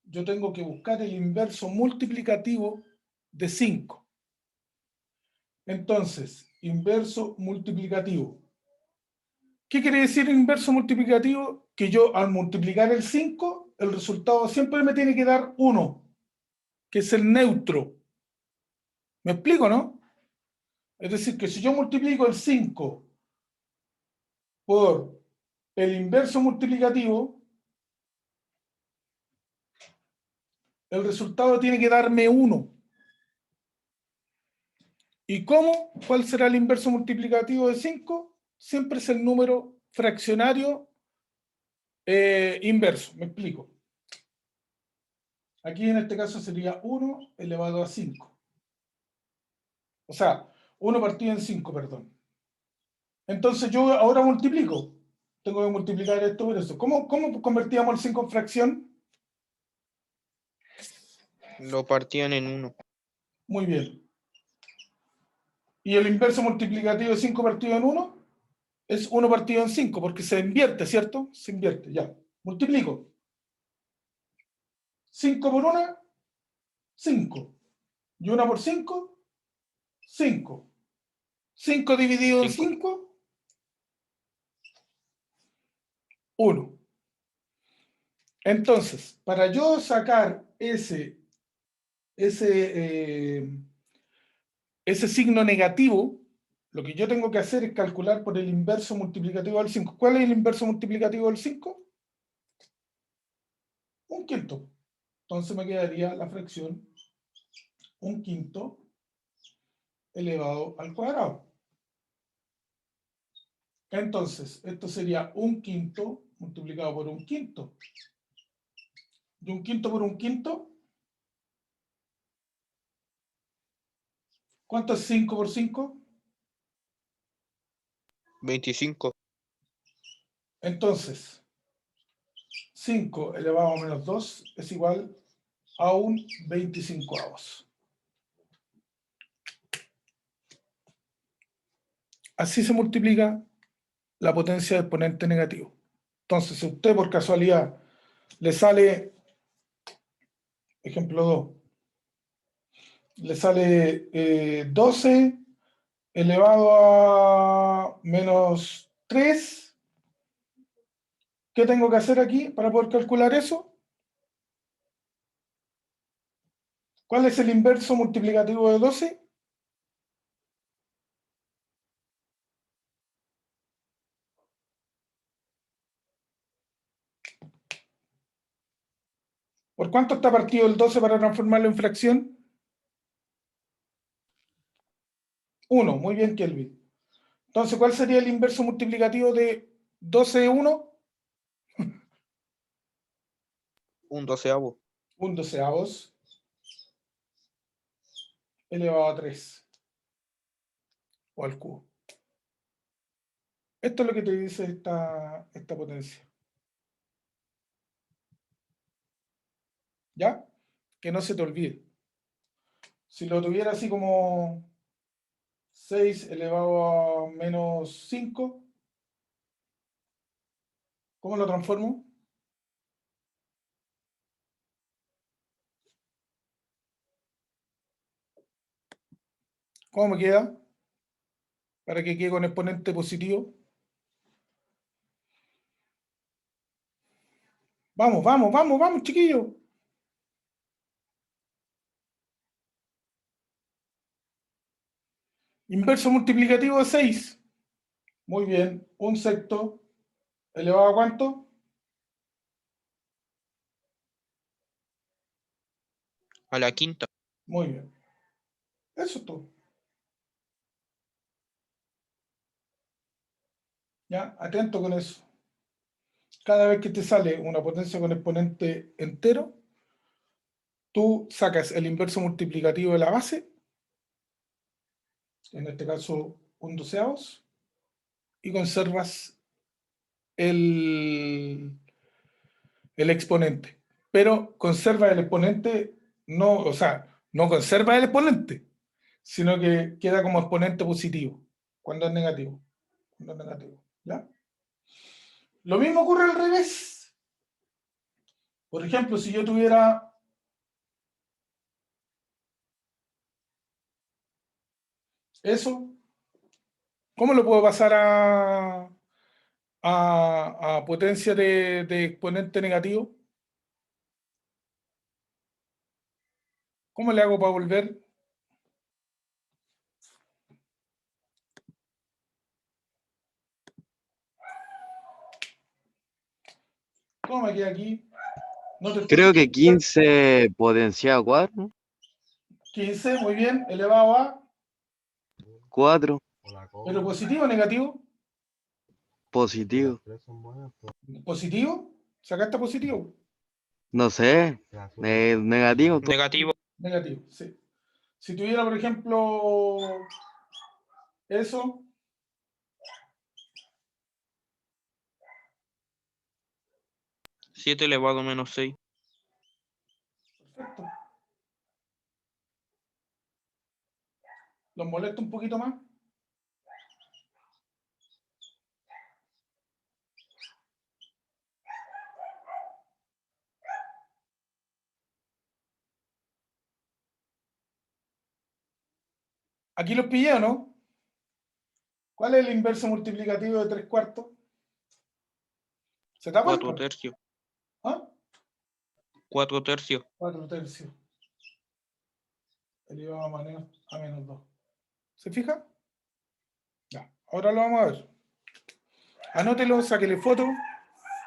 yo tengo que buscar el inverso multiplicativo de 5. Entonces, inverso multiplicativo. ¿Qué quiere decir inverso multiplicativo? Que yo al multiplicar el 5, el resultado siempre me tiene que dar 1, que es el neutro. ¿Me explico, no? Es decir, que si yo multiplico el 5 por el inverso multiplicativo, el resultado tiene que darme 1. ¿Y cómo? ¿Cuál será el inverso multiplicativo de 5? Siempre es el número fraccionario inverso. ¿Me explico? Aquí en este caso sería 1 elevado a 5. O sea, 1 partido en 5, perdón. Entonces yo ahora multiplico. Tengo que multiplicar esto por eso. ¿Cómo convertíamos el 5 en fracción? Lo partían en 1. Muy bien. ¿Y el inverso multiplicativo de 5 partido en 1? Es 1 partido en 5, porque se invierte, ¿cierto? Se invierte, ya. Multiplico. 5 por 1, 5. Y 1 por 5, 5. 5 dividido en 5, 1. Entonces, para yo sacar ese signo negativo, lo que yo tengo que hacer es calcular por el inverso multiplicativo del 5. ¿Cuál es el inverso multiplicativo del 5? 1/5. Entonces me quedaría la fracción 1/5 elevado al cuadrado. Entonces, esto sería 1/5 multiplicado por 1/5. Y 1/5 por 1/5, ¿cuánto es 5 por 5? 25. Entonces, 5 elevado a menos 2 es igual a un 25avos. Así se multiplica la potencia de exponente negativo. Entonces, si a usted por casualidad le sale, ejemplo 2, le sale 12 elevado a menos 3. ¿Qué tengo que hacer aquí para poder calcular eso? ¿Cuál es el inverso multiplicativo de 12? ¿Por cuánto está partido el 12 para transformarlo en fracción? 1. Muy bien, Kelvin. Entonces, ¿cuál sería el inverso multiplicativo de 12 de 1? Un doceavo. Un doceavos elevado a 3 o al cubo. Esto es lo que te dice esta potencia. ¿Ya? Que no se te olvide. Si lo tuviera así como 6 elevado a menos 5, ¿cómo lo transformo? ¿Cómo me queda? Para que quede con exponente positivo. Vamos, vamos, vamos, vamos, chiquillos. Inverso multiplicativo de 6. Muy bien. Un sexto elevado a ¿cuánto? A la quinta. Muy bien. Eso es todo. ¿Ya? Atento con eso. Cada vez que te sale una potencia con exponente entero, tú sacas el inverso multiplicativo de la base, en este caso un doceavos, y conservas el exponente. Pero conserva el exponente, no, o sea, no conserva el exponente, sino que queda como exponente positivo, cuando es negativo. Cuando es negativo, ¿ya? Lo mismo ocurre al revés. Por ejemplo, si yo tuviera eso, ¿cómo lo puedo pasar a potencia de exponente negativo? ¿Cómo le hago para volver? ¿Cómo me queda aquí? No te estoy Creo que escuchando. 15 potenciado 4, 15, muy bien, elevado a, 4, pero positivo o negativo. positivo. ¿Positivo? ¿Sacaste positivo? No sé, negativo. Negativo. Negativo, sí. Si tuviera, por ejemplo, eso, 7 elevado a menos 6. perfecto. ¿Los molesto un poquito más? Aquí los pillé, ¿o no? ¿Cuál es el inverso multiplicativo de 3 cuartos? ¿Se tapa? 4 tercios. ¿Ah? 4 tercios. 4 tercios. Elevado a menos 2. ¿Se fija? Ya, ahora lo vamos a ver. Anótelo, sáquele foto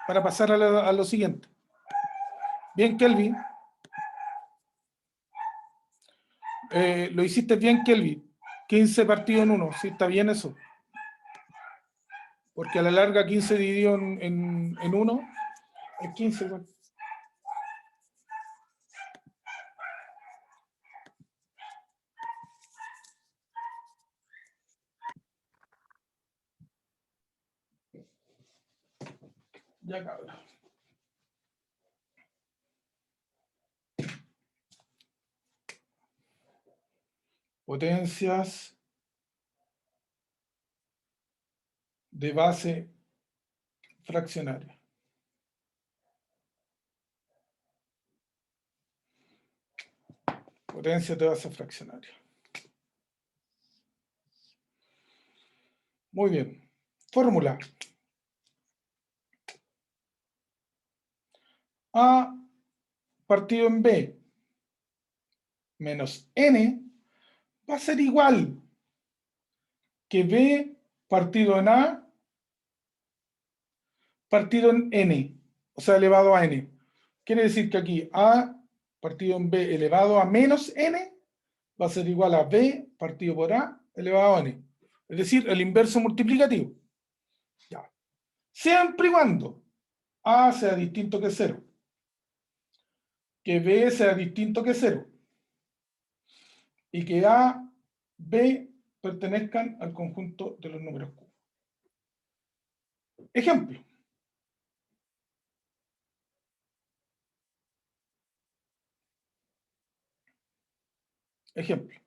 para pasar a lo siguiente. Bien, Kelvin. Lo hiciste bien, Kelvin. 15 partido en 1. Sí, está bien eso. Porque a la larga 15 dividido en 1 es 15. Igual. Ya, cabrón. Potencias de base fraccionaria. Potencia de base fraccionaria. Muy bien. Fórmula. A partido en B menos N va a ser igual que B partido en A partido en N, o sea, elevado a N. Quiere decir que aquí A partido en B elevado a menos N va a ser igual a B partido por A elevado a N. Es decir, el inverso multiplicativo. Ya. Siempre y cuando A sea distinto que 0. Que B sea distinto que 0. Y que A, B pertenezcan al conjunto de los números Q. Ejemplo. Ejemplo.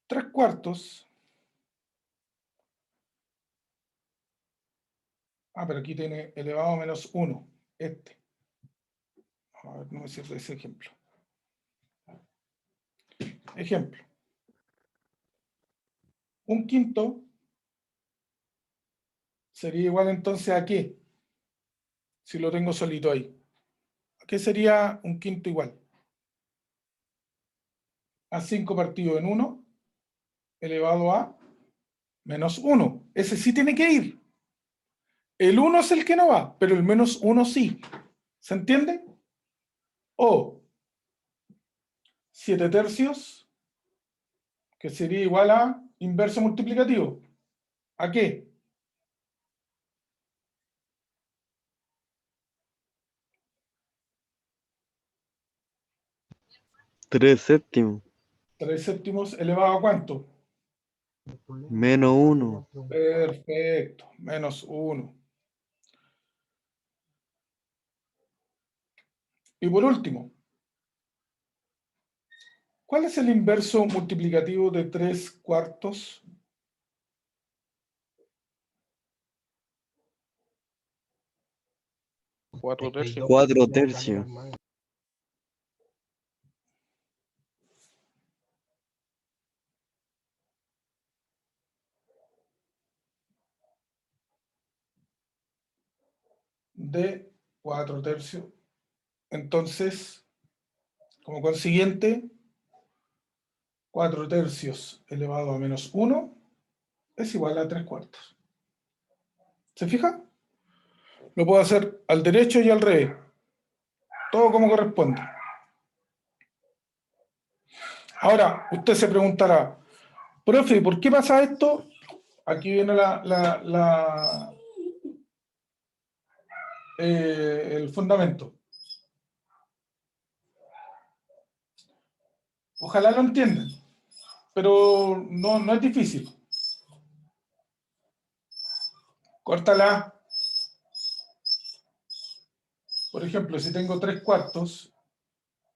Tres cuartos. Pero aquí tiene elevado a menos 1. Este. A ver, no me sirve ese ejemplo. Ejemplo. Un quinto sería igual entonces a qué? Si lo tengo solito ahí. ¿A qué sería un quinto igual? A 5 partido en 1 elevado a menos 1. Ese sí tiene que ir. El 1 es el que no va, pero el menos 1 sí. ¿Se entiende? O 7 tercios, que sería igual a inverso multiplicativo. ¿A qué? Tres séptimos. 3 séptimos elevado a ¿cuánto? Menos 1. Perfecto, menos 1. Y por último, ¿cuál es el inverso multiplicativo de 3 cuartos? Cuatro tercios. 4 tercios. De 4 tercios. Entonces, como consiguiente, 4 tercios elevado a menos 1 es igual a 3 cuartos. ¿Se fija? Lo puedo hacer al derecho y al revés. Todo como corresponde. Ahora, usted se preguntará, profe, ¿por qué pasa esto? Aquí viene el fundamento. Ojalá lo entiendan, pero no es difícil. Córtala. Por ejemplo, si tengo 3 cuartos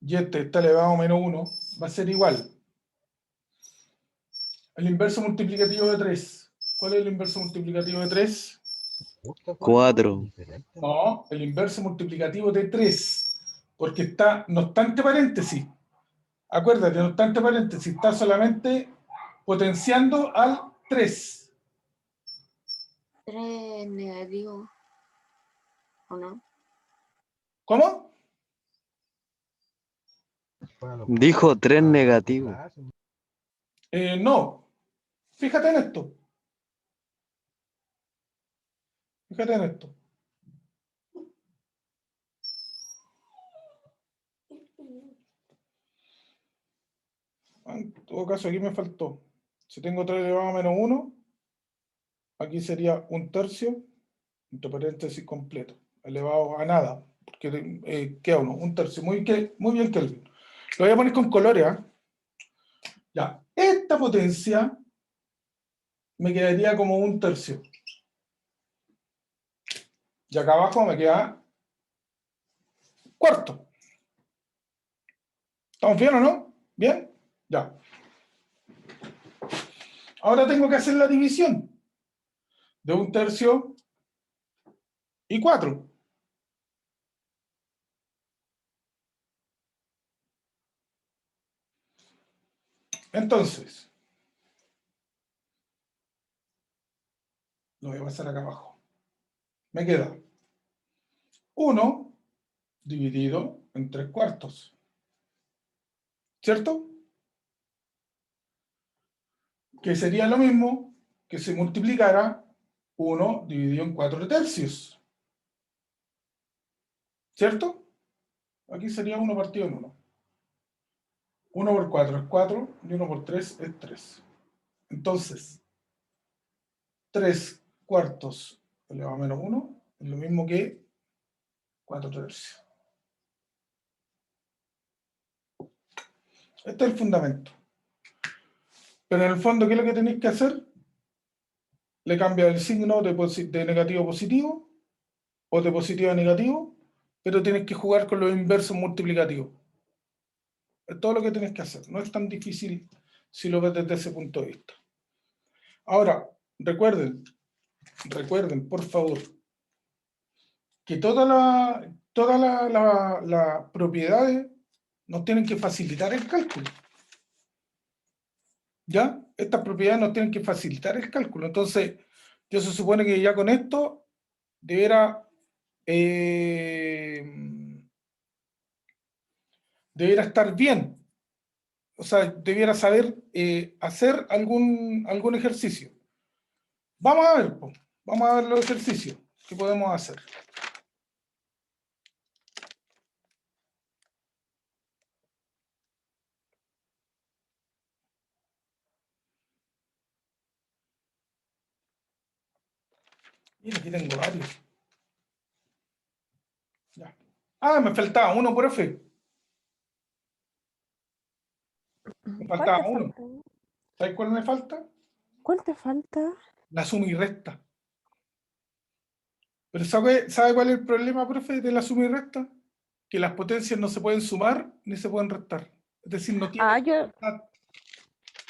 y este está elevado a menos 1, va a ser igual. El inverso multiplicativo de 3. ¿Cuál es el inverso multiplicativo de 3? 4. No, el inverso multiplicativo de 3. Porque no está entre paréntesis. Acuérdate, no está entre paréntesis, está solamente potenciando al 3. 3 negativo. ¿O no? ¿Cómo? Dijo 3 negativo. No. Fíjate en esto. Fíjate en esto. En todo caso, aquí me faltó. Si tengo 3 elevado a menos 1, aquí sería 1 tercio, entre paréntesis completo, elevado a nada, porque queda 1 tercio. Muy bien, Kelvin. Lo voy a poner con colores, ¿ah? Ya, esta potencia me quedaría como 1 tercio. Y acá abajo me queda cuarto. ¿Estamos bien o no? ¿Bien? Ya. Ahora tengo que hacer la división. de 1/3 y 4. Entonces, lo voy a pasar acá abajo. Me queda 1 dividido en 3/4. ¿Cierto? Que sería lo mismo que se multiplicara 1 dividido en 4/3. ¿Cierto? Aquí sería 1 partido en 1. 1 por 4 es 4 y 1 por 3 es 3. Entonces, 3/4 elevado a menos 1 es lo mismo que 4/3. Este es el fundamento. Pero en el fondo, ¿qué es lo que tenéis que hacer? Le cambia el signo de negativo a positivo o de positivo a negativo, pero tienes que jugar con los inversos multiplicativos. Es todo lo que tienes que hacer. No es tan difícil si lo ves desde ese punto de vista. Ahora, recuerden, por favor, que todas las propiedades nos tienen que facilitar el cálculo. ¿Ya? Estas propiedades nos tienen que facilitar el cálculo. Entonces, yo se supone que ya con esto debiera estar bien. O sea, debiera saber hacer algún ejercicio. Vamos a ver, po. Vamos a ver los ejercicios que podemos hacer. Mira, aquí tengo varios. Ya. Ah, me faltaba uno, profe. Me ¿Cuál faltaba te uno. falta? ¿Sabes cuál me falta? ¿Cuál te falta? La suma y resta. Pero ¿sabe cuál es el problema, profe, de la suma y resta? Que las potencias no se pueden sumar ni se pueden restar. Es decir, no Ah, tienen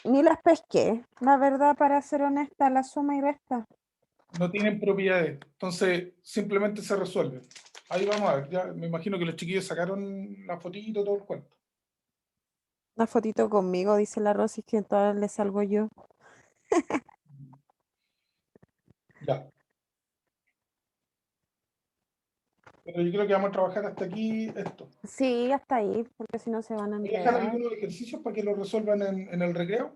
yo ni las pesqué. La verdad, para ser honesta, la suma y resta. no tienen propiedades. Entonces, simplemente se resuelven. Ahí vamos a ver. Ya me imagino que los chiquillos sacaron la fotito, todo el cuento. Una fotito conmigo, dice la Rosy, que entonces le salgo yo. Ya. Pero yo creo que vamos a trabajar hasta aquí esto. Sí, hasta ahí, porque si no se van a Voy a dejar enredar. algunos ejercicios para que lo resuelvan en el recreo.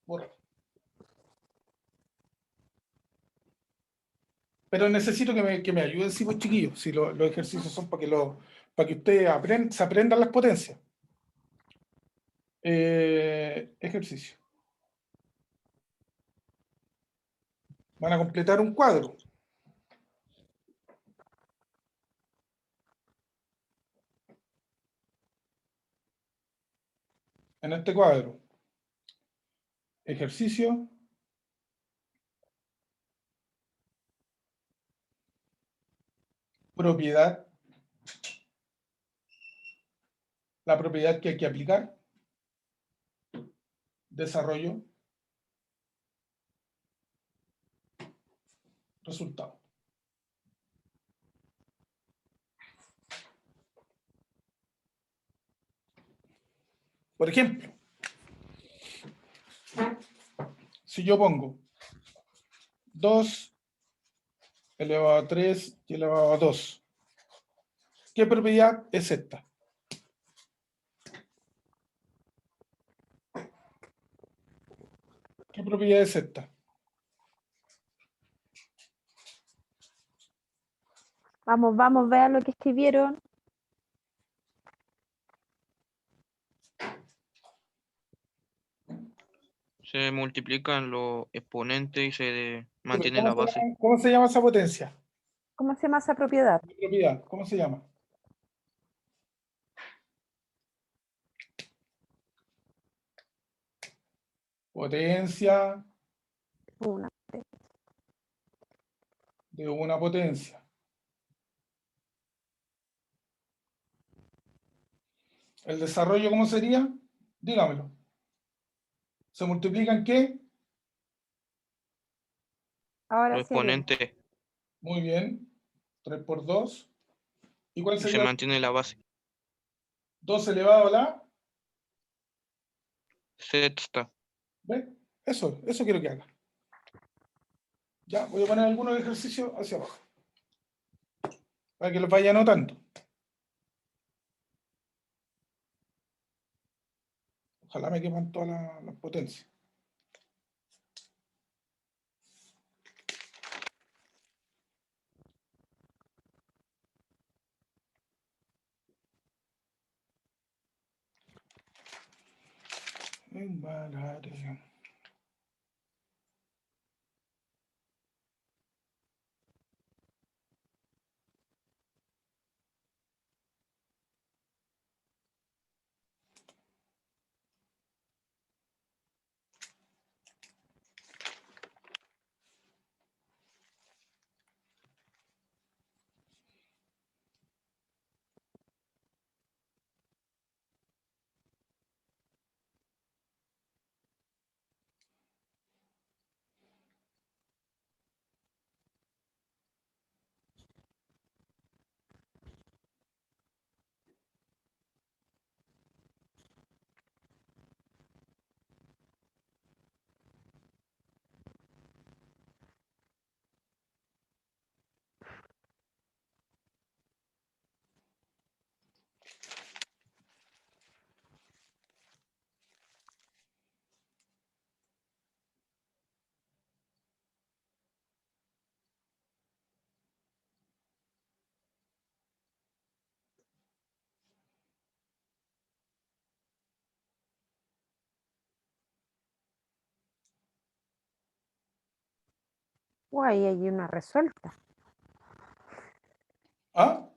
Bueno. Pero necesito que me ayuden, sí, pues, chiquillos. Si los ejercicios son para que ustedes se aprendan las potencias. Ejercicio. Van a completar un cuadro. En este cuadro. Ejercicio. Propiedad. La propiedad que hay que aplicar. Desarrollo. Resultado. Por ejemplo, si yo pongo 2 elevado a 3 y elevado a 2, ¿qué propiedad es esta? ¿Qué propiedad es esta? Vamos, vamos, vean lo que escribieron. Se multiplican los exponentes y se mantiene la base. ¿Cómo se llama esa potencia? ¿Cómo se llama esa propiedad? Propiedad, ¿cómo se llama? Potencia Una. de una potencia. ¿El desarrollo cómo sería? Dígamelo. ¿Se multiplican qué? Ahora Los sí bien. exponentes Muy bien. 3 por 2. ¿Y cuál y se sería? mantiene la base. 2 elevado a la... Sexta. ¿Ve? Eso quiero que haga. Ya, voy a poner algunos ejercicios hacia abajo. Para que los vaya anotando. Ojalá me quepan todas las potencias. Embarare. Ahí hay una resuelta. ¿Ah?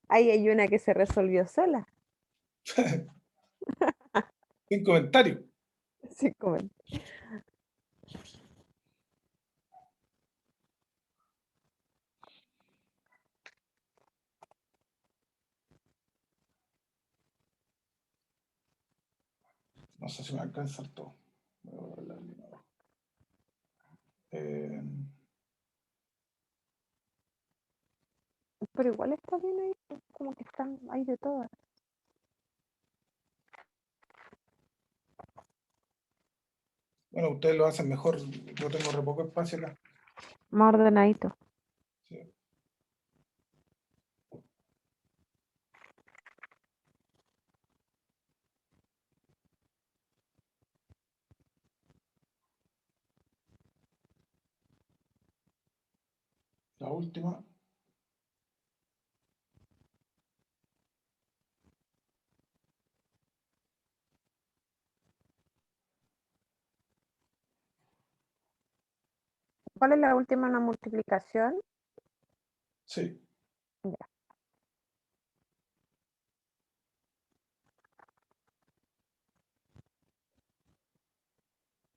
Ahí hay una que se resolvió sola. Sin comentario. Sí, como- No sé si me va a alcanzar todo. Voy a borrar la línea abajo. Eh, Pero igual está bien ahí, pues, como que están ahí de todas. bueno, ustedes lo hacen mejor. Yo tengo re poco espacio acá. Más ordenadito. Sí. La última. ¿Cuál es la última? Una multiplicación. Sí. Ya.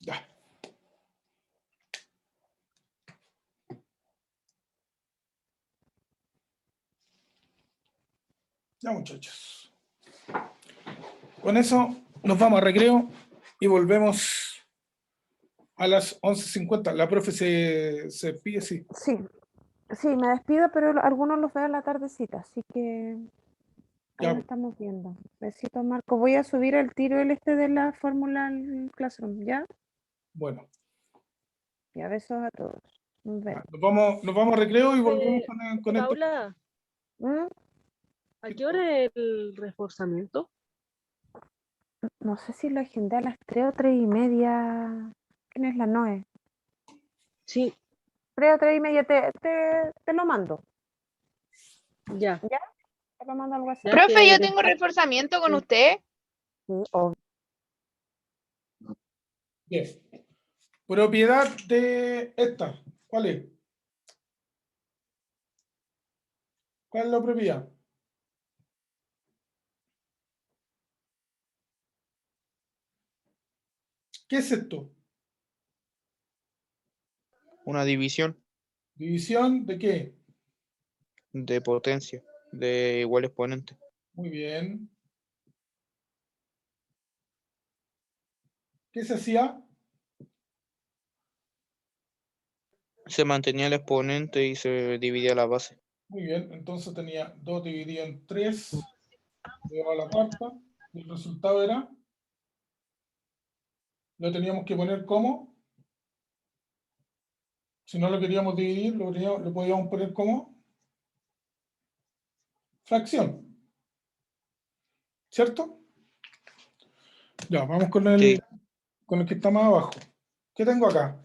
Ya. Ya, muchachos. Con eso nos vamos a recreo y volvemos a las 11:50. La profe se despide, sí. Sí, sí, me despido, pero algunos los veo en la tardecita, así que ahí Ya, nos estamos viendo. Besito, Marco. Voy a subir el tiro el este de la fórmula al Classroom, ¿ya? bueno. Ya, besos a todos. Nos Ya, vemos. nos vamos a recreo y volvemos con esto. Paula, ¿Mm? ¿a qué hora es el reforzamiento? No sé si lo agendé a las 3 o 3:30. ¿Quién es la Noe? Sí, 3 o 3:30 te lo mando. ya. ¿Ya? Te lo mando al WhatsApp. Ya Profe, que yo tengo después, reforzamiento con sí. usted. Sí, obvio. Bien. Propiedad de esta. ¿Cuál es? ¿Cuál es la propiedad? ¿Qué es esto? Una división ¿División de qué? de potencia de igual exponente. Muy bien. ¿Qué se hacía? Se mantenía el exponente y se dividía la base. Muy bien, entonces tenía 2 dividido en 3 elevado a la cuarta, y el resultado era, lo teníamos que poner como, si no lo queríamos dividir, lo podíamos poner como fracción, ¿cierto? Ya, vamos Sí. con el que está más abajo. ¿Qué tengo acá?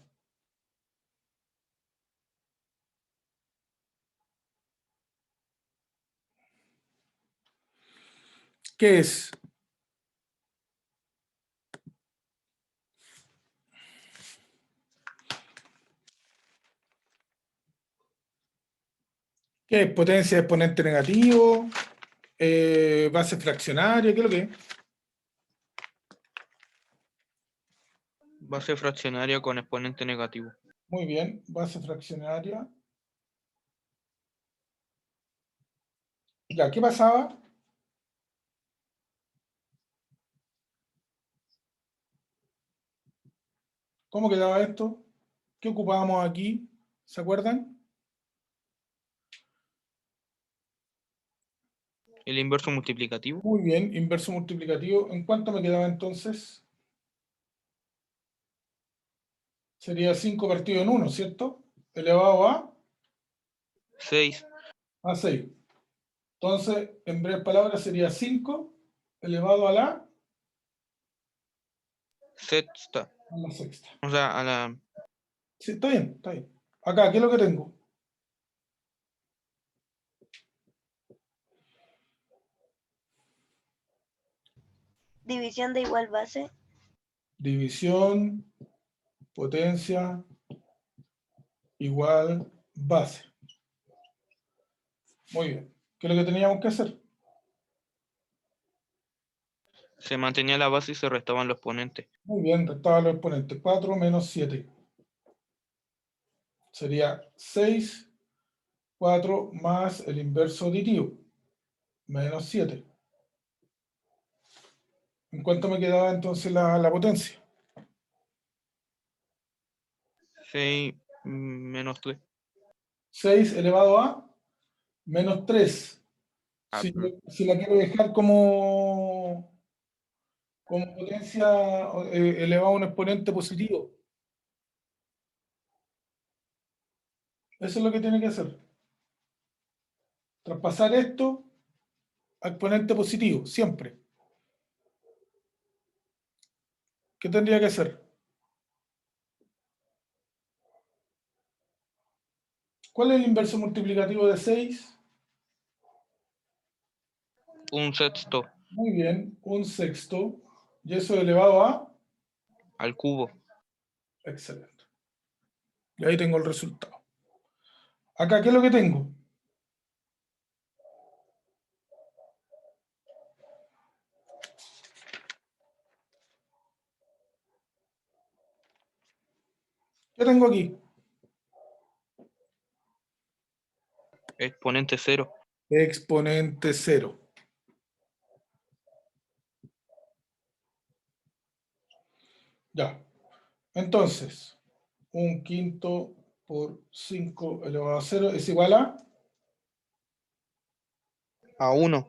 ¿Qué es? ¿Qué es? Potencia de exponente negativo, base fraccionaria, ¿qué es lo que es? Base fraccionaria con exponente negativo. Muy bien, base fraccionaria. Ya, ¿qué pasaba? ¿Cómo quedaba esto? ¿Qué ocupábamos aquí? ¿Se acuerdan? El inverso multiplicativo. Muy bien, inverso multiplicativo. ¿En cuánto me quedaba entonces? Sería 5 partido en 1, ¿cierto? Elevado 6. a 6. Entonces, en breves palabras, sería 5 elevado Sexta. a la sexta. O sea, a la Sí, está bien, está bien. Acá, ¿qué es lo que tengo? División de igual base. División, potencia, igual, base. Muy bien. ¿Qué es lo que teníamos que hacer? se mantenía la base y se restaban los exponentes. Muy bien, restaba los exponentes. 4 menos 7. Sería 6, 4 más el inverso aditivo, menos 7. ¿En cuánto me quedaba entonces la potencia? 6 menos 3. 6 elevado a menos 3. Ah, Si la quiero dejar como potencia elevado a un exponente positivo. Eso es lo que tiene que hacer. Traspasar esto a exponente positivo, siempre. ¿Qué tendría que hacer? ¿Cuál es el inverso multiplicativo de 6? un sexto Muy bien, un sexto. Y eso elevado a... al cubo. Excelente. Y ahí tengo el resultado. Acá, ¿qué es lo que tengo? ¿Qué tengo aquí? Exponente 0. Exponente cero. Ya. Entonces, un quinto por 5 elevado a 0 es igual A 1.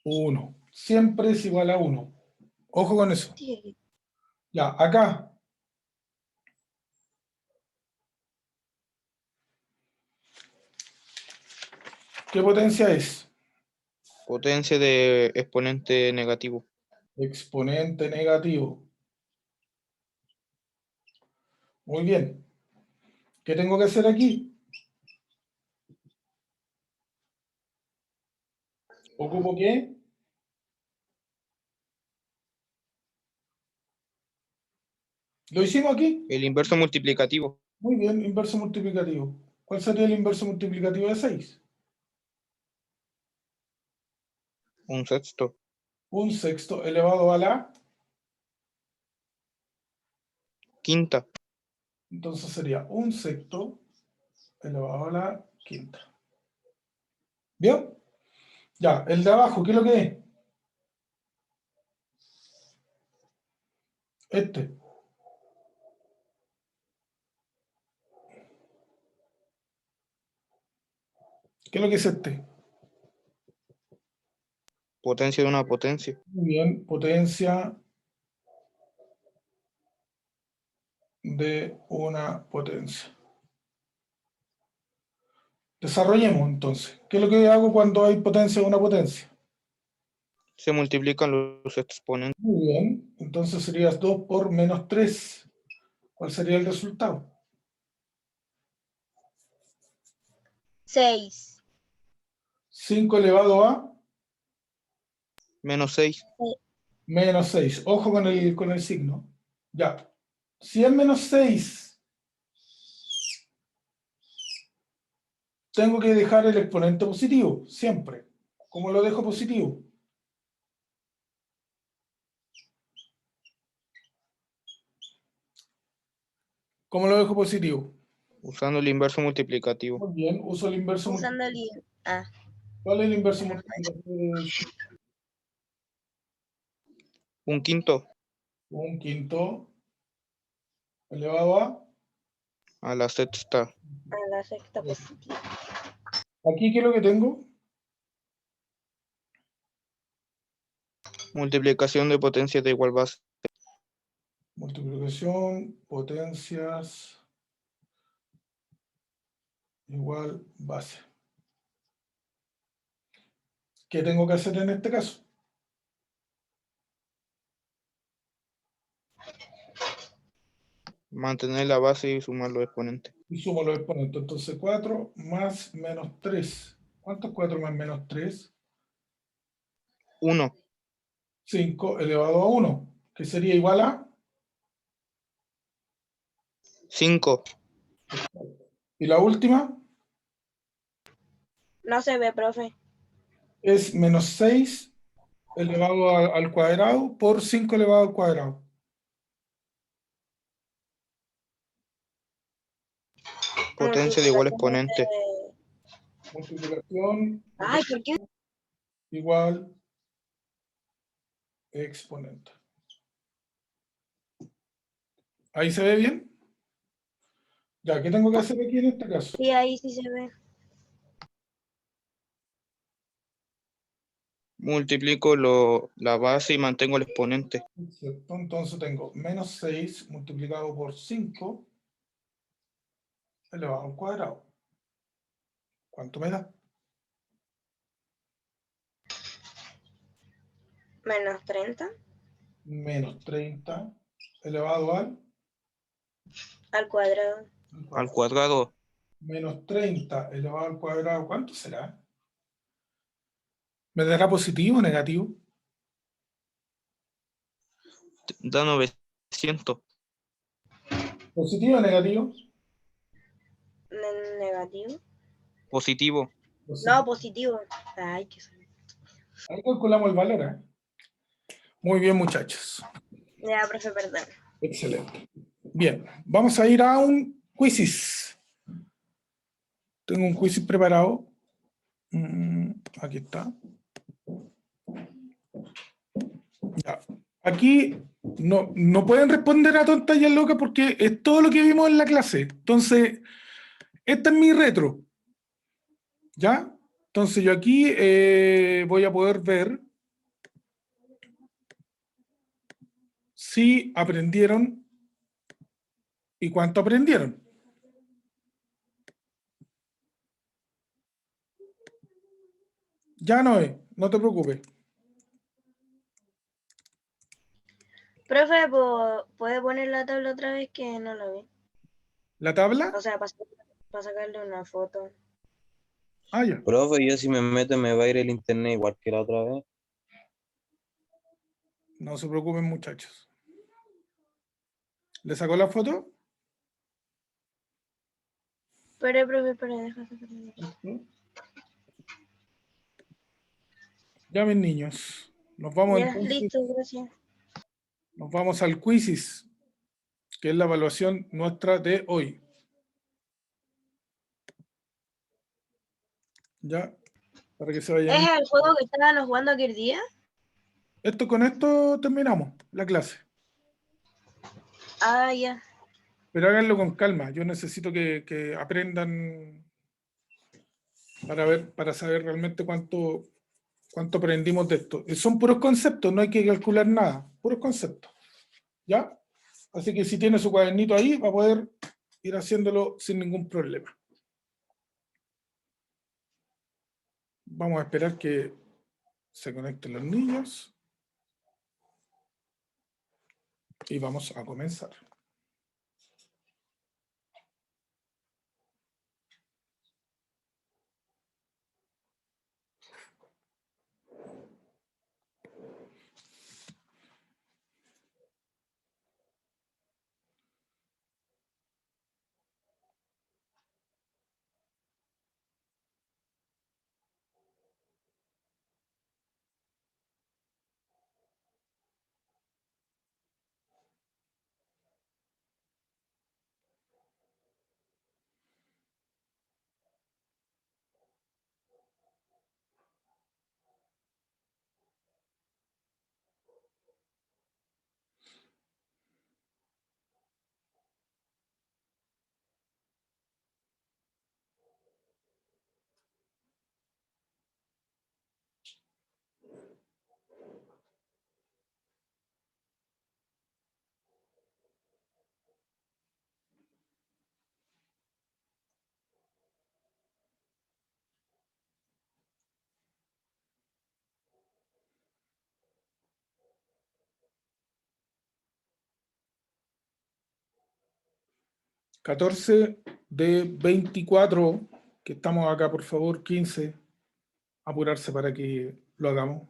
1. Siempre es igual a 1. Ojo con eso. Sí. Ya, acá. ¿Qué potencia es? Potencia de exponente negativo. Exponente negativo. Muy bien. ¿Qué tengo que hacer aquí? ¿Ocupo qué? ¿Lo hicimos aquí? El inverso multiplicativo. Muy bien, inverso multiplicativo. ¿Cuál sería el inverso multiplicativo de 6? Un sexto. Un sexto elevado a la... Quinta. Entonces sería un sexto elevado a la quinta. ¿Bien? Ya, el de abajo, ¿qué es lo que es? Este. ¿Qué es lo que es este? Potencia de una potencia. Muy bien, potencia de una potencia. Desarrollemos entonces. ¿Qué es lo que hago cuando hay potencia de una potencia? Se multiplican los exponentes. Muy bien, entonces sería 2 por menos 3. ¿Cuál sería el resultado? 6. 5 elevado a Menos 6. menos 6. Ojo con el signo. Ya. Si es menos 6, tengo que dejar el exponente positivo, siempre. ¿Cómo lo dejo positivo? ¿Cómo lo dejo positivo? Usando el inverso multiplicativo. Muy bien, uso el inverso Usando multiplicativo. el... ¿Cuál es el inverso multiplicativo? Un quinto Un quinto elevado a la sexta. A la sexta positiva. aquí, ¿qué es lo que tengo? Multiplicación de potencias de igual base. Multiplicación, potencias, igual base. ¿Qué tengo que hacer en este caso? Mantener la base y sumar los exponentes. Y sumo los exponentes. Entonces 4 más menos 3. ¿Cuánto es 4 más menos 3? 1. 5 elevado a 1, que sería igual a... 5. Y la última No se ve, profe. es menos 6 elevado al cuadrado por 5 elevado al cuadrado. Potencia de igual exponente. Multiplicación Ay, ¿por qué? igual exponente. ¿Ahí se ve bien? Ya, ¿qué tengo que hacer aquí en este caso? Sí, ahí sí se ve. Multiplico la base y mantengo el exponente. ¿Cierto? Entonces tengo menos 6 multiplicado por 5 elevado al cuadrado. ¿Cuánto me da? Menos 30 Menos 30 elevado al cuadrado. Al cuadrado. Menos 30 elevado al cuadrado, ¿cuánto será? ¿Me dará positivo o negativo? Da 900. ¿Positivo o negativo? Negativo. Positivo. No, positivo. Ay, qué Ahí calculamos el valor, ¿eh? Muy bien, muchachos. Ya, profe, perdón. Excelente. Bien, vamos a ir a un quizzes. Tengo un quizzes preparado. Aquí está. Ya. Aquí no pueden responder a tontas y a locas porque es todo lo que vimos en la clase. Entonces, esta es mi retro. ¿Ya? Entonces yo aquí voy a poder ver si aprendieron y cuánto aprendieron. Ya no te preocupes. Profe, ¿puede poner la tabla otra vez que no la vi? ¿La tabla? O sea, para sacarle una foto. Ah, ya. Profe, yo si me meto me va a ir el internet igual que la otra vez. No se preocupen, muchachos. ¿Le sacó la foto? Pero, profe, deja sacarle la foto. Ya, mis niños. Nos vamos Ya, entonces. listo, gracias. Nos vamos al quizzes, que es la evaluación nuestra de hoy. Ya, para que se vayan. ¿Es el juego que estábamos jugando aquel día? Con esto terminamos la clase. Ah, ya. Pero háganlo con calma. Yo necesito que aprendan para saber realmente cuánto aprendimos de esto. Son puros conceptos, no hay que calcular nada, puros conceptos. ¿Ya? Así que si tiene su cuadernito ahí, va a poder ir haciéndolo sin ningún problema. Vamos a esperar que se conecten los niños. Y vamos a comenzar. $14 de 24, que estamos acá, por favor, 15, apurarse para que lo hagamos.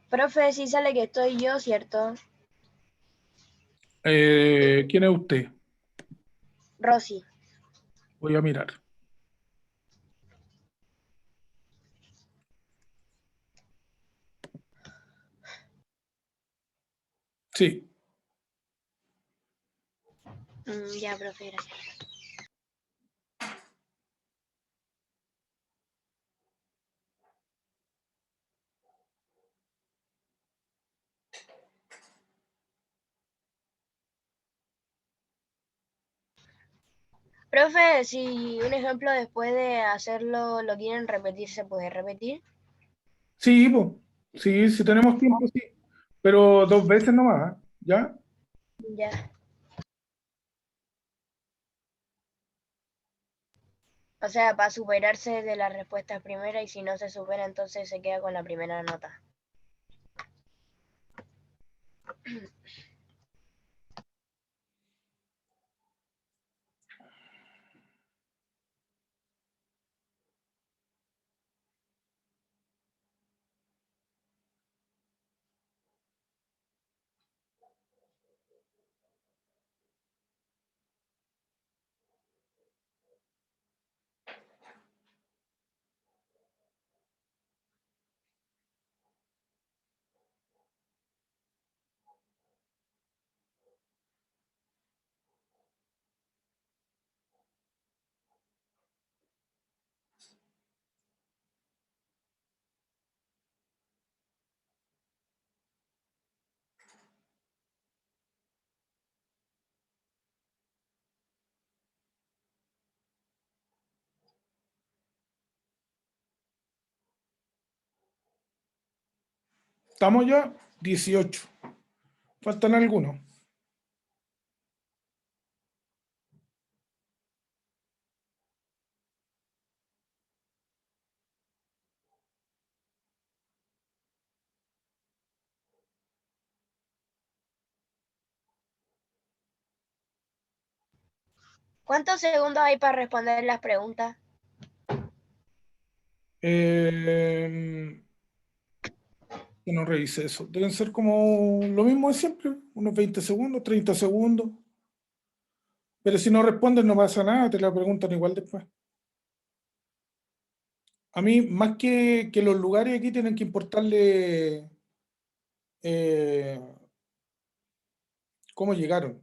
Profe, sí sale que estoy yo, ¿cierto? ¿Quién es usted? Rosy. Voy a mirar. Sí. Ya, profe, gracias. Profe, si un ejemplo después de hacerlo lo quieren repetir, ¿se puede repetir? Sí, po. Sí, si tenemos tiempo, sí. Pero 2 veces nomás, ¿ya? Ya. O sea, para superarse de la respuesta primera y si no se supera, entonces se queda con la primera nota. ¿Estamos ya? 18. Faltan algunos. ¿Cuántos segundos hay para responder las preguntas? Que no revise eso. Deben ser como lo mismo de siempre, unos 20 segundos, 30 segundos. Pero si no respondes no pasa nada, te la preguntan igual después. A mí, más que los lugares aquí, tienen que importarle cómo llegaron,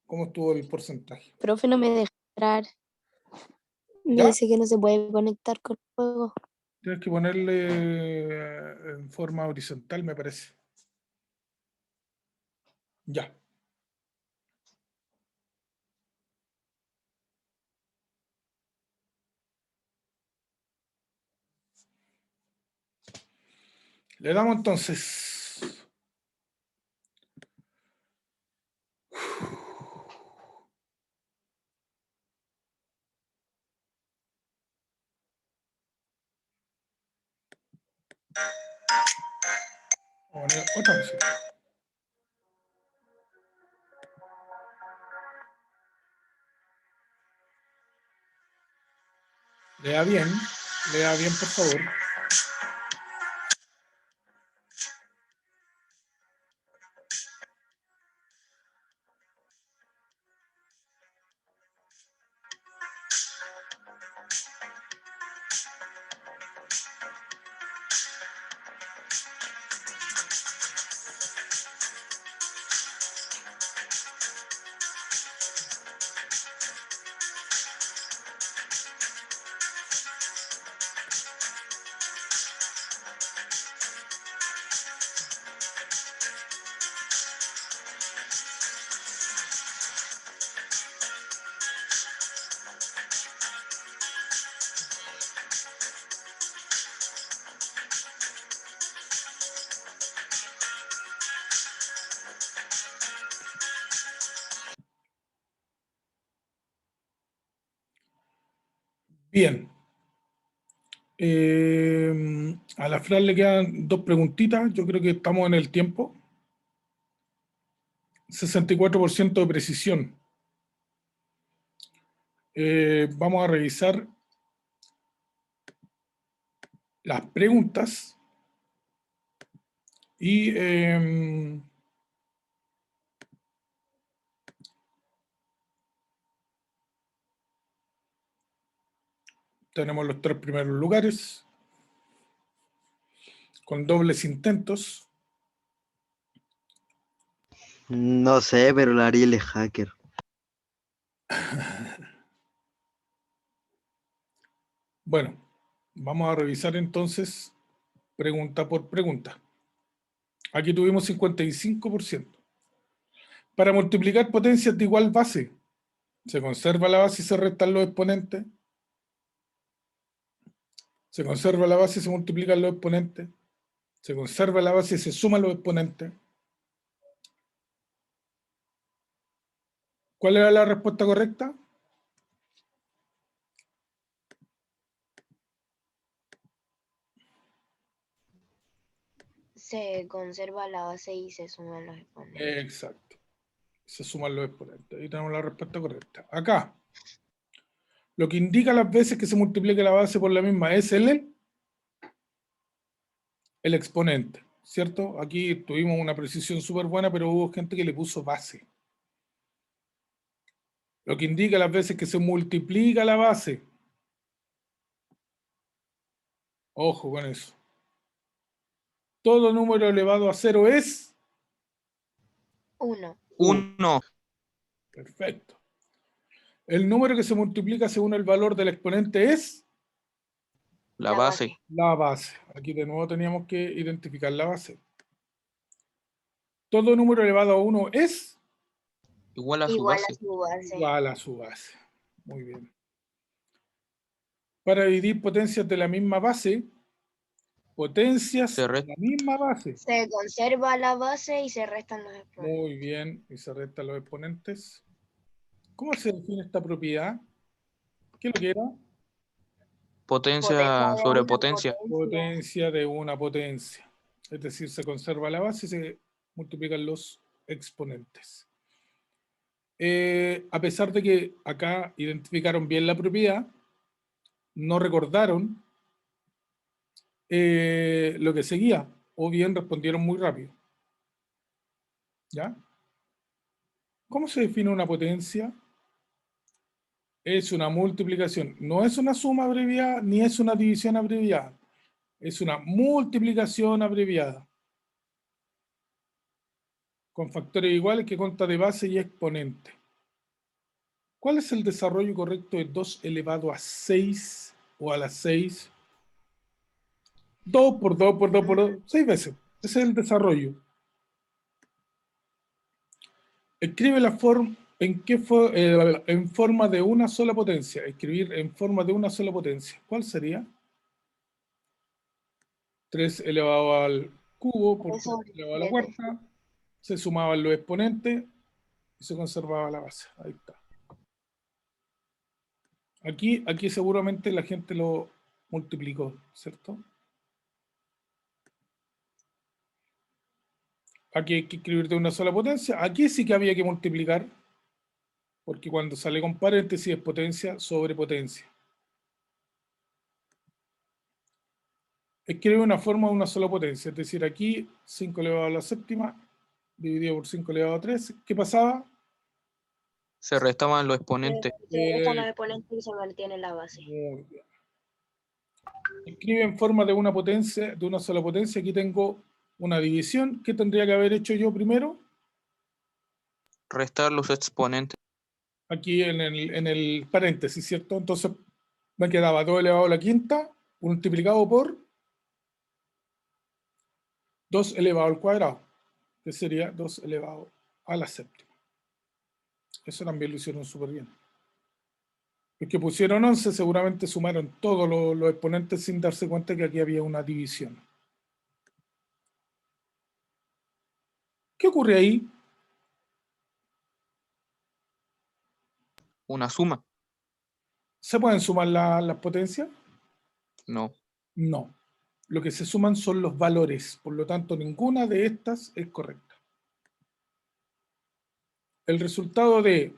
cómo estuvo el porcentaje. Profe, no me deja entrar. Me ¿Ya? dice que no se puede conectar con el juego. Tienes que ponerle en forma horizontal, me parece. Ya. Le damos entonces. Vamos a poner otra música. Lea bien, por favor. Bien. A la Fran le quedan 2 preguntitas. Yo creo que estamos en el tiempo. 64% de precisión. Vamos a revisar las preguntas y tenemos los 3 primeros lugares con dobles intentos. No sé, pero la Ariel es hacker. Bueno, vamos a revisar entonces pregunta por pregunta. Aquí tuvimos 55%. Para multiplicar potencias de igual base, ¿se conserva la base y se restan los exponentes? ¿Se conserva la base y se multiplican los exponentes? ¿Se conserva la base y se suman los exponentes? ¿Cuál era la respuesta correcta? Se conserva la base y se suman los exponentes. Exacto. Se suman los exponentes. Ahí tenemos la respuesta correcta. Acá, lo que indica las veces que se multiplica la base por la misma es el exponente, ¿cierto? Aquí tuvimos una precisión súper buena, pero hubo gente que le puso base. Lo que indica las veces que se multiplica la base. Ojo con eso. Todo número elevado a 0 es 1. 1. perfecto. El número que se multiplica según el valor del exponente es La La base. la base. Aquí de nuevo teníamos que identificar la base. Todo número elevado a 1 es Igual a su Igual a base. su base. igual a su base. Muy bien. Para dividir potencias de la misma base, potencias Se de resta. la misma base. Se conserva la base y se restan los exponentes. Muy bien. Y se restan los exponentes. ¿Cómo se define esta propiedad? ¿Qué es lo que era? Potencia sobre una potencia. Potencia de una potencia. Es decir, se conserva la base y se multiplican los exponentes. A pesar de que acá identificaron bien la propiedad, no recordaron lo que seguía, o bien respondieron muy rápido. ¿Ya? ¿Cómo se define una potencia? Es una multiplicación. No es una suma abreviada ni es una división abreviada. Es una multiplicación abreviada. Con factores iguales que consta de base y exponente. ¿Cuál es el desarrollo correcto de 2 elevado a 6 o a la 6? 2 por 2 por 2 por 2, 6 veces. Ese es el desarrollo. Escribe la forma en forma de una sola potencia. Escribir en forma de una sola potencia. ¿Cuál sería? 3 elevado al cubo por 3 elevado a la cuarta. Se sumaban los exponentes y se conservaba la base. Ahí está. Aquí seguramente la gente lo multiplicó, ¿cierto? Aquí hay que escribir de una sola potencia. Aquí sí que había que multiplicar, porque cuando sale con paréntesis es potencia sobre potencia. Escribe una forma de una sola potencia, es decir, aquí 5 elevado a la séptima, dividido por 5 elevado a 3. ¿Qué pasaba? Se restaban los exponentes. Se restan los exponentes y se mantiene la base. Muy bien. Escribe en forma de una potencia, de una sola potencia. Aquí tengo una división. ¿Qué tendría que haber hecho yo primero? Restar los exponentes. Aquí en el paréntesis, ¿cierto? Entonces me quedaba 2 elevado a la quinta multiplicado por 2 elevado al cuadrado, que sería 2 elevado a la séptima. Eso también lo hicieron súper bien. Los que pusieron 11 seguramente sumaron todos los exponentes sin darse cuenta que aquí había una división. ¿Qué ocurre ahí? Una suma. ¿Se pueden sumar las potencias? No. No. Lo que se suman son los valores, por lo tanto ninguna de estas es correcta. El resultado de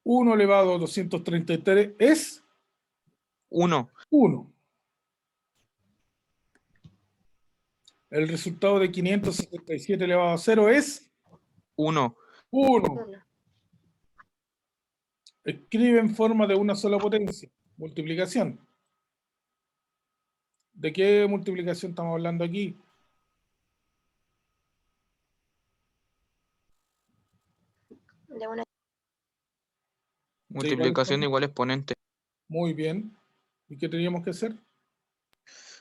1 elevado a 233 es 1. 1. El resultado de 577 elevado a 0 es 1. 1. Escribe en forma de una sola potencia. Multiplicación. ¿De qué multiplicación estamos hablando aquí? De una Multiplicación igual exponente. Muy bien. ¿Y qué teníamos que hacer?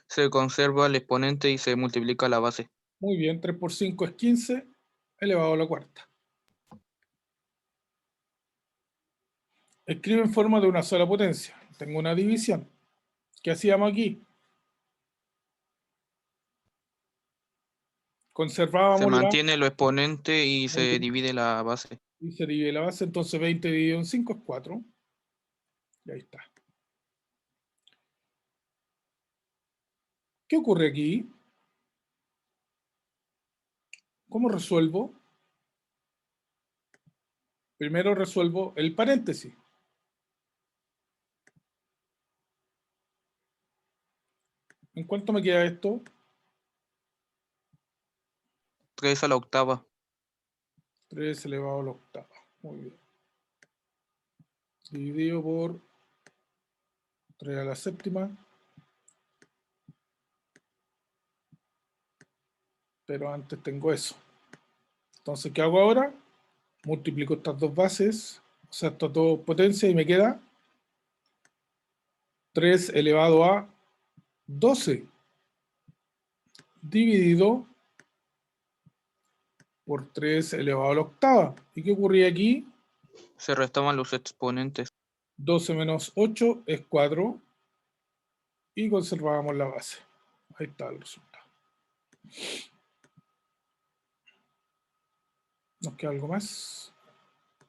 Se conserva el exponente y se multiplica la base. Muy bien. 3 por 5 es 15 elevado a la cuarta. Escribe en forma de una sola potencia. Tengo una división. ¿Qué hacíamos aquí? Conservábamos Se mantiene los exponentes y se Multi- divide la base. y se divide la base, entonces 20 dividido en 5 es 4. Y ahí está. ¿Qué ocurre aquí? ¿Cómo resuelvo? Primero resuelvo el paréntesis. ¿En cuánto me queda esto? 3 a la octava. 3 elevado a la octava. Muy bien. Dividido por 3 a la séptima. Pero antes tengo eso. Entonces, ¿qué hago ahora? Multiplico estas dos bases, o sea, estas dos potencias y me queda 3 elevado a 12 dividido por 3 elevado a la octava. ¿Y qué ocurría aquí? Se restaban los exponentes. 12 menos 8 es 4 y conservábamos la base. Ahí está el resultado. ¿Nos queda algo más?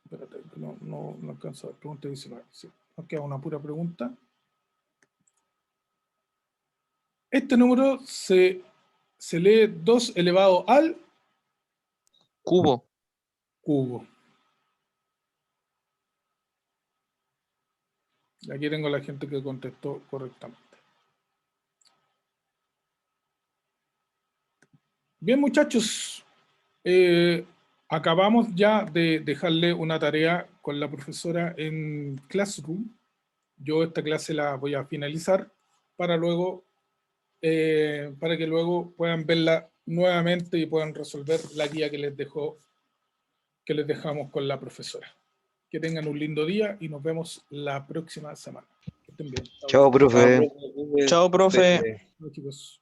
Espérate, no alcanzo a ver. Pregunta adicional. Sí, nos queda una pura pregunta. Este número se lee 2 elevado al Cubo. cubo. Aquí tengo la gente que contestó correctamente. Bien, muchachos. Acabamos ya de dejarle una tarea con la profesora en Classroom. yo esta clase la voy a finalizar para luego, para que luego puedan verla nuevamente y puedan resolver la guía que les dejamos con la profesora. Que tengan un lindo día y nos vemos la próxima semana. Que estén bien. Chao, profe. Chao, profe. Chao, chicos.